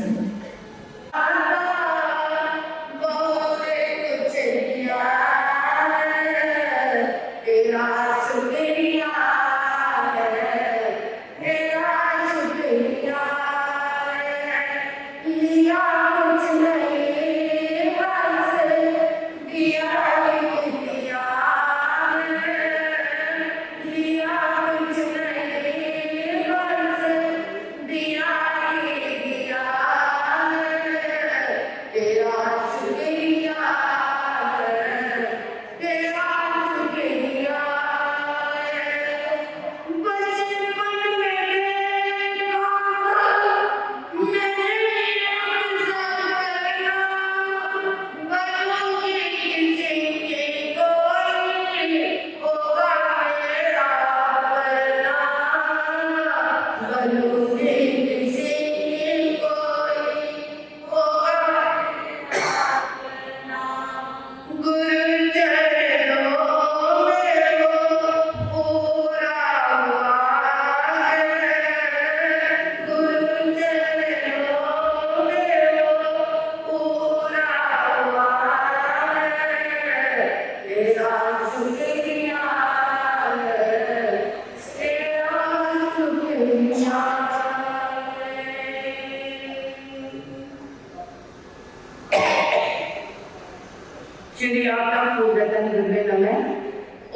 श्री आपका पूजन दिव्य नमः।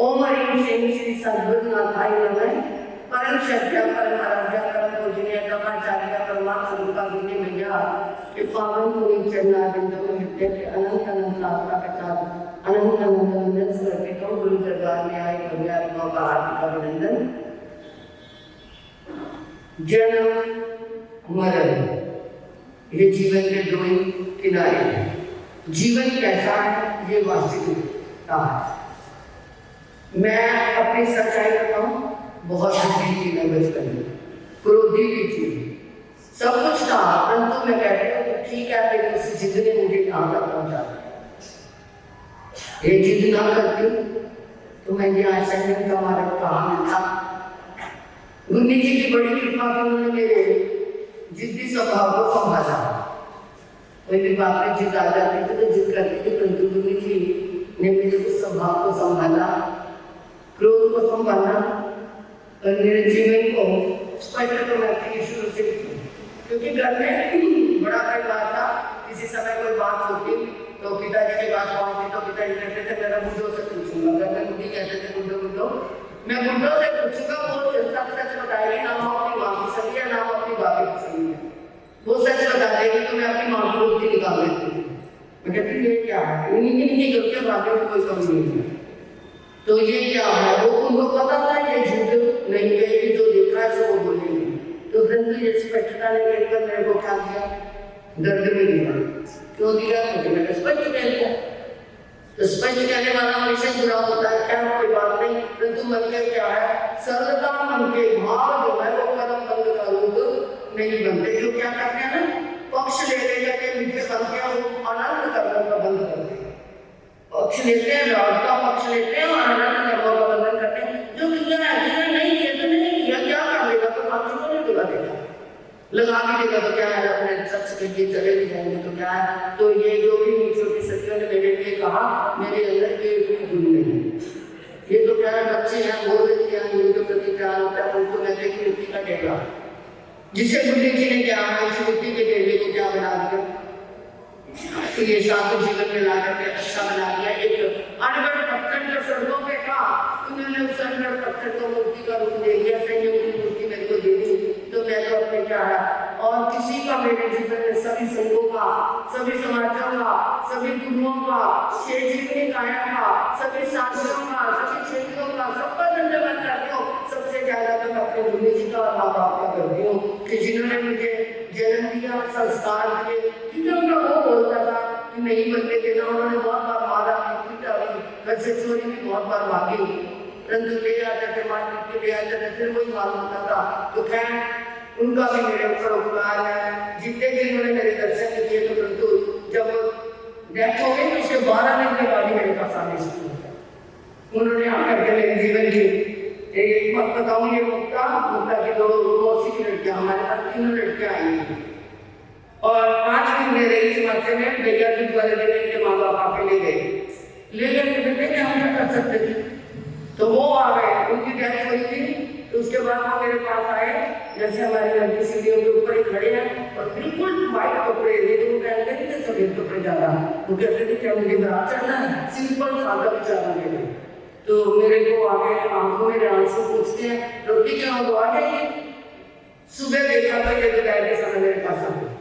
ओम हरि श्री श्री सद्गुरुनाथाय नमः। परम सत्य परम आराध्य परम पूजनीय तमाचार्य परमात्मा रूपा गुरु मैया के पावन मुनि चरणारविंदों में हृदय के अनंत अनंत लाभा के साथ अनंत अनंत वंदन समर्पित हूँ। गुरु दरबार में आए पुण्यात्माओं का हार्दिक अभिनंदन। जन्म मरण ये जीवन के दो ही किनारे हैं। जीवन कैसा है ये वास्तविकता है, मैं अपनी सच्चाई बताऊं, बहुत जिद्दी थी मैं बचपन में, क्रोधी भी थी, सब कुछ था, परंतु मैं कहती हूँ ठीक है, फिर उस जिद ने मुझे यहाँ तक पहुँचा दिया। ये जिद ना करती तो मैं यहाँ संयम का मार्ग कहाँ मिलता। गुरु जी की बड़ी कृपा की, उन्होंने मेरे जिद्दी स्वभाव को संभाला। कोई भी बात में जिद आ जाती थी तो जिद करती थी, परंतु गुरु जी ने मेरे उस स्वभाव को संभाला, क्रोध को संभाला और मेरे जीवन को स्पष्ट तो मैं शुरू से, क्योंकि घर में बड़ा परिवार था। किसी समय कोई बात होती तो पिताजी के पास पहुंचती तो पिताजी कहते थे मेरा बुड्ढों से पूछूंगा, घर में बुढ़ी कहते थे बुड्ढो बुड्ढो, मैं बुड्ढों से पूछूंगा, वो सच सच बताएगी, ना वो अपनी माँ की सही है ना वो अपनी बाबी की सही है, वो सच बता देगी तो मैं अपनी माँ को गलती निकाल लेती हूँ। मैं कहती ये क्या है, इनकी गलतियाँ बाकी में कोई कमी नहीं है, तो ये क्या है, वो उनको पता था ये झूठ नहीं कहेगी, जो देखा है सो वो बोलेगी। तो ग्रंथी जैसी स्पष्टता ने कहकर मेरे को क्या दिया, दर्द में दिया। क्यों दिया, क्योंकि मैंने स्पष्ट कह दिया। तो स्पष्ट कहने वाला हमेशा बुरा होता है, क्या कोई बात नहीं, परंतु मन का क्या है, सरलता मन के भाव जो है वो कदम बंद का रूप नहीं बनते। जो क्या करते हैं ना, पक्ष ले लेके मीठे बनते हैं, वो आनंद करने का बंद करते हैं, पक्ष लेते हैं, राग का पक्ष लेते हैं और आनंद कर्मों का बंधन करते हैं। जो किया नहीं किया तो नहीं किया, क्या कर लेगा, तो बाकी को नहीं लगा देगा, लगा भी देगा तो क्या है, अपने सच के लिए चले भी जाएंगे तो क्या है। तो ये जो भी छोटी सखियों ने मेरे लिए कहा, मेरे अंदर के गुण नहीं, ये तो क्या है, बच्चे हैं बोल देते हैं, उनके प्रति प्यार होता है, उनको कहते हैं कि मिट्टी का ढेला, जिसे गुरु जी ने क्या है उस मिट्टी के ढेले को क्या बना दिया, तो ये साथ जीवन में ला करके अच्छा बना दिया। एक अनगढ़ पत्थर जो सड़कों पे था, उन्होंने उस अनगढ़ पत्थर को मूर्ति का रूप दे दिया, संयम की मूर्ति मेरे को दे दी, तो मैं तो अपने क्या है, और किसी का मेरे जीवन में सभी संघों का, सभी समाजों का, सभी गुरुओं का, छह जीवनी काया का, सभी साथियों का, सभी क्षेत्रों का, सबका धन्यवाद करती हूँ। सबसे ज्यादा तो मैं अपने गुरु जी का और माँ बाप का करती हूँ कि जिन्होंने मुझे जन्म दिया, संस्कार दिए। कितना वो बोलता था कि नहीं बनते थे ना, उन्होंने बहुत बार मारा, पीटा भी, घर से चोरी भी बहुत बार मांगी, परंतु ले आते थे, मार्केट के ले आते थे, फिर वही माल होता था। तो खैर उनका भी मेरे ऊपर उपकार है, जितने दिन उन्होंने मेरे दर्शन किए, तो परंतु जब डेथ हो गई तो उसके 12 दिन के बाद ही मेरे पास आने शुरू हो गया। उन्होंने आकर के मेरे जीवन की एक बात बताऊँ, ये मुक्ता की 2 मौसी की लड़कियाँ, हमारे पास 3 लड़कियाँ आई हैं और 5 दिन में रही समाज में भैया दूध वाले दिन इनके माँ बाप आके ले गए कि बेटे कि हम क्या कर सकते थे, तो वो आ गए, उनकी डेथ हुई थी। तो उसके बाद वो मेरे पास आए, जैसे हमारे घर की सीढ़ियों के ऊपर ही खड़े हैं और बिल्कुल व्हाइट कपड़े, लेकिन वो कहते थे सफेद कपड़े ज्यादा, वो कहते थे क्या मुझे बारात चढ़ना है, सिंपल सादा विचार मेरे। तो मेरे को आगे आंखों में आंसू पूछते हैं, रोटी क्या हो आ जाइए। सुबह देखा तो ये दोपहर के समय मेरे पास आ गए,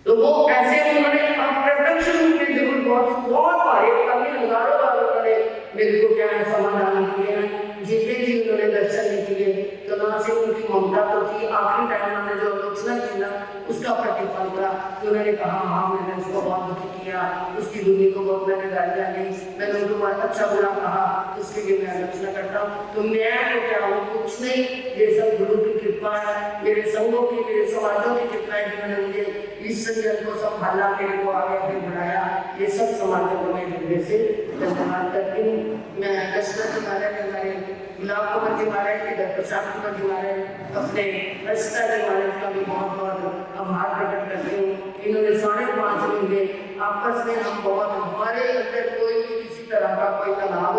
तो वो ऐसे उन्होंने अप्रत्यक्ष रूप में जरूर बहुत बारे कभी हजारों बार उन्होंने मेरे को क्या है समाधान किए हैं। जितने भी उन्होंने दर्शन नहीं किए, तो ना से उनकी ममता तो थी, आखिरी टाइम उन्होंने जो आलोचना की ना उसका प्रतिफल था कि उन्होंने कहा हाँ मैंने उसको बहुत दुखी किया, उसकी दुनिया को बहुत मैंने गालियाँ दी, मैंने उनको बहुत अच्छा बुरा कहा, उसके लिए मैं आलोचना करता हूँ। तो मैं तो क्या हूँ, कुछ नहीं, ये सब गुरु की कृपा है, मेरे संघों की, मेरे समाजों की कृपा है, जिन्होंने मुझे इस संजन को संभाला, मेरे को आगे बढ़ाया। ये सब समाजों को मैं हृदय से धन्यवाद करती हूँ। मैं दशरथ जी महाराज, हमारे गुलाब कुमार जी महाराज, इधर प्रसाद कुमार जी महाराज, अपने रचिता जी महाराज का भी बहुत बहुत आभार प्रकट करती हूँ। इन्होंने 5.5 महीने आपस में हम बहुत, हमारे अंदर कोई भी किसी तरह का कोई तनाव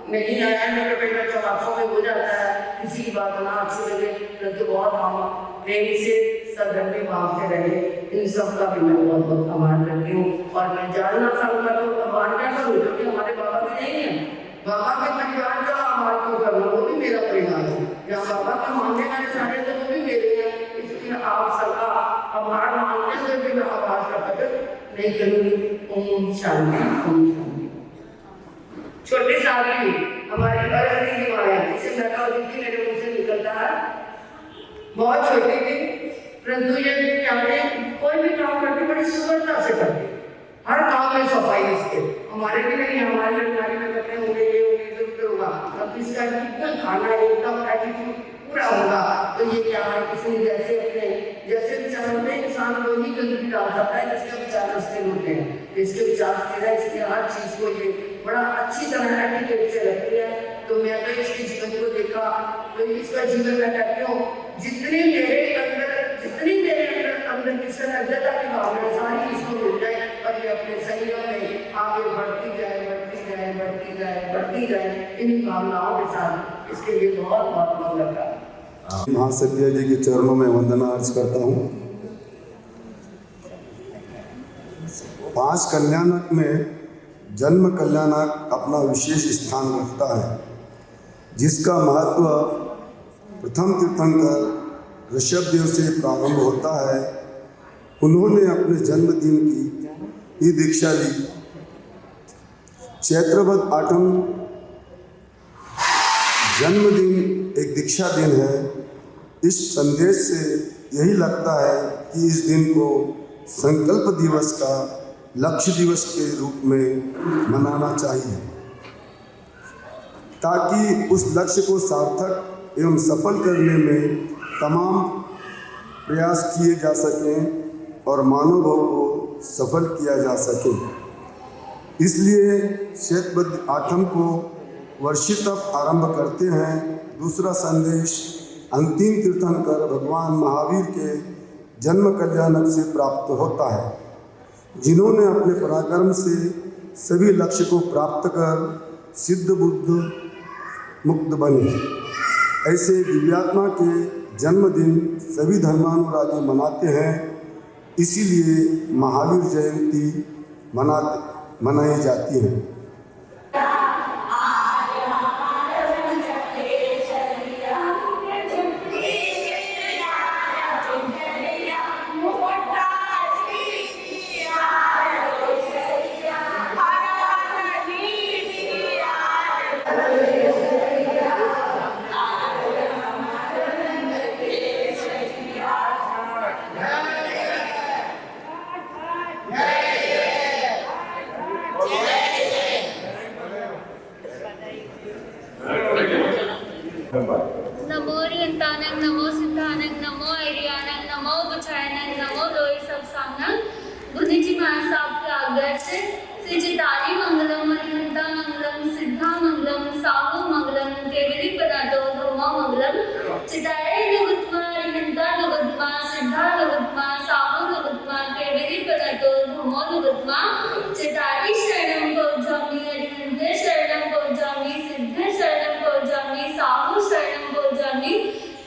नहीं आया। मेरे बेटा जब आंखों में हो जाता है, किसी की बात ना अच्छी लगे, तो बहुत हम प्रेम से सदर्मी भाव से रहे। इन सब का भी मैं बहुत बहुत आभार करती हूँ। और मैं जानना चाहूँगा तो आभार क्या करूँ, जो कि हमारे बाबा से नहीं है, बाबा के परिवार का आभार क्यों करना, वो भी मेरा परिवार है। जहाँ बाबा का मानने वाले सारे तो वो भी मेरे हैं, इसलिए आप सबका आभार मानते हुए भी मैं आभार का प्रकट नहीं करूँगी। ओम शांति, ओम शांति। छोटी साली हमारी अरंती की माया, जिसे मैं मेरे मुँह से निकलता है, बहुत छोटी थी, परंतु ये क्या कोई भी काम करती बड़ी सुंदरता से करती, हर काम में सफाई इसके, हमारे भी नहीं, हमारे बीमारी में कहते हैं मुझे ये जरूर होगा, अब इसका बिल्कुल खाना एकदम एटीट्यूड पूरा होगा। तो ये क्या है, किसी ने जैसे विचार होते हैं, इंसान वही गंदगी डाल सकता है जिसके विचार उसके होते हैं, इसके विचार स्थिर है, इसके हर चीज को ये बड़ा अच्छी तरह एटीट्यूड से रखती है। तो मैं तो इसके जीवन को देखा, तो इसका जीवन मैं कहती हूँ जितनी मेरे अंदर की सजगता की भावना सारी इसको मिल जाए और ये अपने शरीरों में आगे बढ़ती जाए इन भावनाओं के साथ। इसके लिए बहुत मन लगा। महासत्य जी के चरणों में वंदना अर्ज करता हूँ। 5 कल्याणक में जन्म कल्याणक अपना विशेष स्थान रखता है, जिसका महत्व प्रथम तीर्थंकर ऋषभदेव से प्रारंभ होता है। उन्होंने अपने जन्मदिन की ही दीक्षा ली। चैत्रवद आठम जन्मदिन एक दीक्षा दिन है। इस संदेश से यही लगता है कि इस दिन को संकल्प दिवस का लक्ष्य दिवस के रूप में मनाना चाहिए, ताकि उस लक्ष्य को सार्थक एवं सफल करने में तमाम प्रयास किए जा सकें और मानव भाव को सफल किया जा सके। इसलिए चैत्रवद आठम को वर्षितव आरंभ करते हैं। दूसरा संदेश अंतिम तीर्थंकर भगवान महावीर के जन्म कल्याणक से प्राप्त होता है, जिन्होंने अपने पराक्रम से सभी लक्ष्य को प्राप्त कर सिद्ध बुद्ध मुक्त बने। ऐसे दिव्यात्मा के जन्मदिन सभी धर्मानुरागी मनाते हैं, इसीलिए महावीर जयंती मनाई जाती है। नमो रियंतानंग, नमो सिद्धानंग, नमो एरियानंग, नमो बुचायनंग, नमो लोई सब सामनंग। बुद्धि जी महाराज साहब के आज्ञा से श्री चितारी मंगलम, रियंता मंगलम, सिद्धा मंगलम, साहु मंगलम, केवली पदातो धर्मो मंगलम। चितारे नगुत्मा, रियंता नगुत्मा, सिद्धा नगुत्मा, साहु नगुत्मा, केवली पदातो धर्मो नगुत्मा। चितारी शरणम गौजामी, रियंते शरणम गौजामी, सिद्धे शरणम गौजामी, साहु शरणम गौजामी,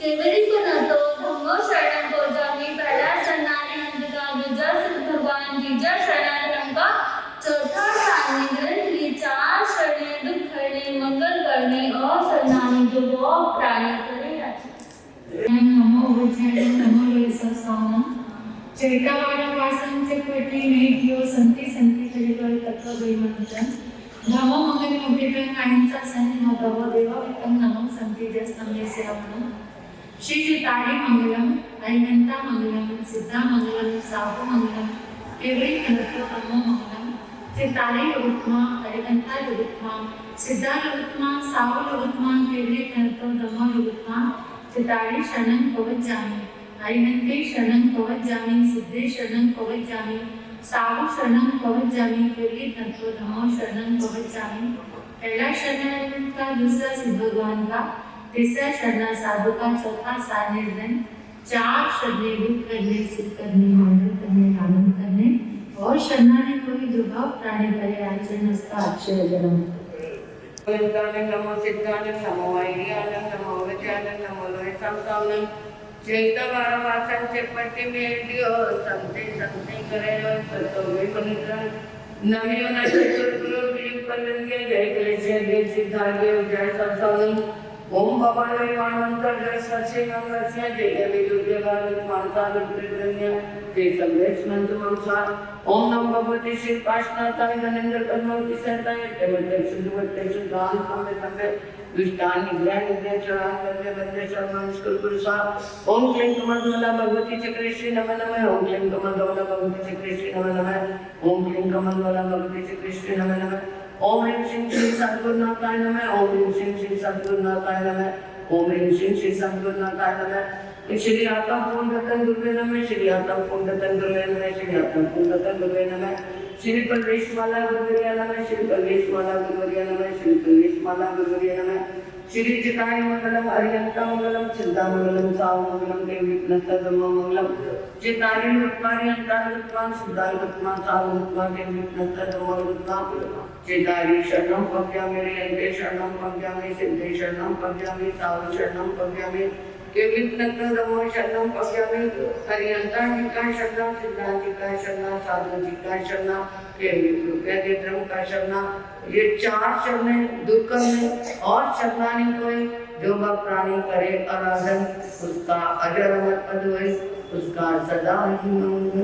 केवली पदातो धर्मो शरणम गौजामी। पहला शरणारी नंदिका, दूजा सिद्ध भगवान, तीजा शरणागतम का, चौथा सानिग्रह, ये 4 शरणे दुख हरणे, मंगल करने और शरणानी जो वो प्राणी करे। नमो बुद्धाय, नमो लोयससाम। चैतवारा वासं चक्रवर्ती मेघ्यो संति चरितोय तत्व वैमनतं। नमो मंगल मुक्तितं कायंचा सन्निधो भव देववितं नमो संतिजस्तम यस्यावनं। श्री चितारी मंगलम, अरिहंता मंगलम, सिद्धा मंगलम, साहु मंगलम, केवली पदातो मंगलम। चितारी लघुत्मा, अरिहंता लघुत्मा, सिद्धा लघुत्मा, साहु लघुत्मा, केवली पदातो धम्मो लघुत्मा। चितारी शरणं पवज्जामि, अरिहंते शरणं पवज्जामि, सिद्धे शरणं पवज्जामि, साहु शरणं पवज्जामि, केवली पदातो धम्मो शरणं पवज्जामि। पहला शरण का, दूसरा सिद्ध भगवान का, तीसरा शरणा साधु का, चौथा सानिध्य, 4 शरणे दुख करने, सुख करने, मंगल करने, आनंद करने और शरणाने कोई जो भाव प्राणी करे आचरण उसका अक्षय जन्म। नमो सिद्धानंद, नमो ऐरियानंद, नमो विजयानंद, नमो लोयससाम। चैतवारा वासं चक्रवर्ती मेघ्यो संति करे तत्व वैमनतं। नमो नमो विपन्नंगे जय कृष्ण जय सिद्धार्थ जय सत्संग। ओम भवानी मानवंतर जय सच्चे मंगलस्य जय देवी दुर्गे भारत माता दुर्गन्य जय संदेश मंत्र मंसा। ओम नमो भगवते श्री पाशनाथाय धनेन्द्र कर्मवती सहताय देवते शुद्धवते शुद्धान कामे विष्टानि निग्रह निग्रह चरण बंदे बंदे शर्मा निष्कुल पुरुषा ओम क्लीं कमलदवला भगवती चक्रे श्री नमः नमः ओम क्लीं कमलदवला भगवती चक्रे श्री नमः नमः ओम क्लीं कमलदवला भगवती चक्रे श्री नमः नमः ओम ह्रीं श्रीं श्री सद्गुरुनाथाय नमः ओम ह्रीं श्रीं श्री सद्गुरुनाथाय नमः ओम ह्रीं श्रीं श्री सद्गुरुनाथाय नमः श्री आतम पुंडतन गुरुवे नमः श्री आतम पुंडतन गुरुवे नमः श्री आतम पुंडतन गुरुवे नमः श्री परवेशमाला गुरुवर्या नमः श्री परवेशमाला गुरुवर्या नमः श्री परवेशमाला गुरुवर्या नमः श्री चिताय मंगलम अरियंता मंगलम चिंता मंगलम साव मंगलम देवी नत्ता धम्म मंगलम चिताय रुक्मारियंता रुक्मान सिद्धाय रुक्मान साव रुक्मान देवी नत्ता धम्म रुक्मान चिताय शरणम पद्यामि रियंते शरणम पद्यामि सिद्धे शरणम पद्यामि साव शरणम पद्यामि केवितनंदमो शरणम पद्यामि हरियंतानिका शरणम सिद्धांतिका शरणम साधुजिका शरणम केवितृप्यदेत्रम का शरणम ये 4 शरण दुर्गम में और शरणानी कोई जो प्राणी करे आराधन उसका अजर अमर पद होए उसका सदा ही मंगल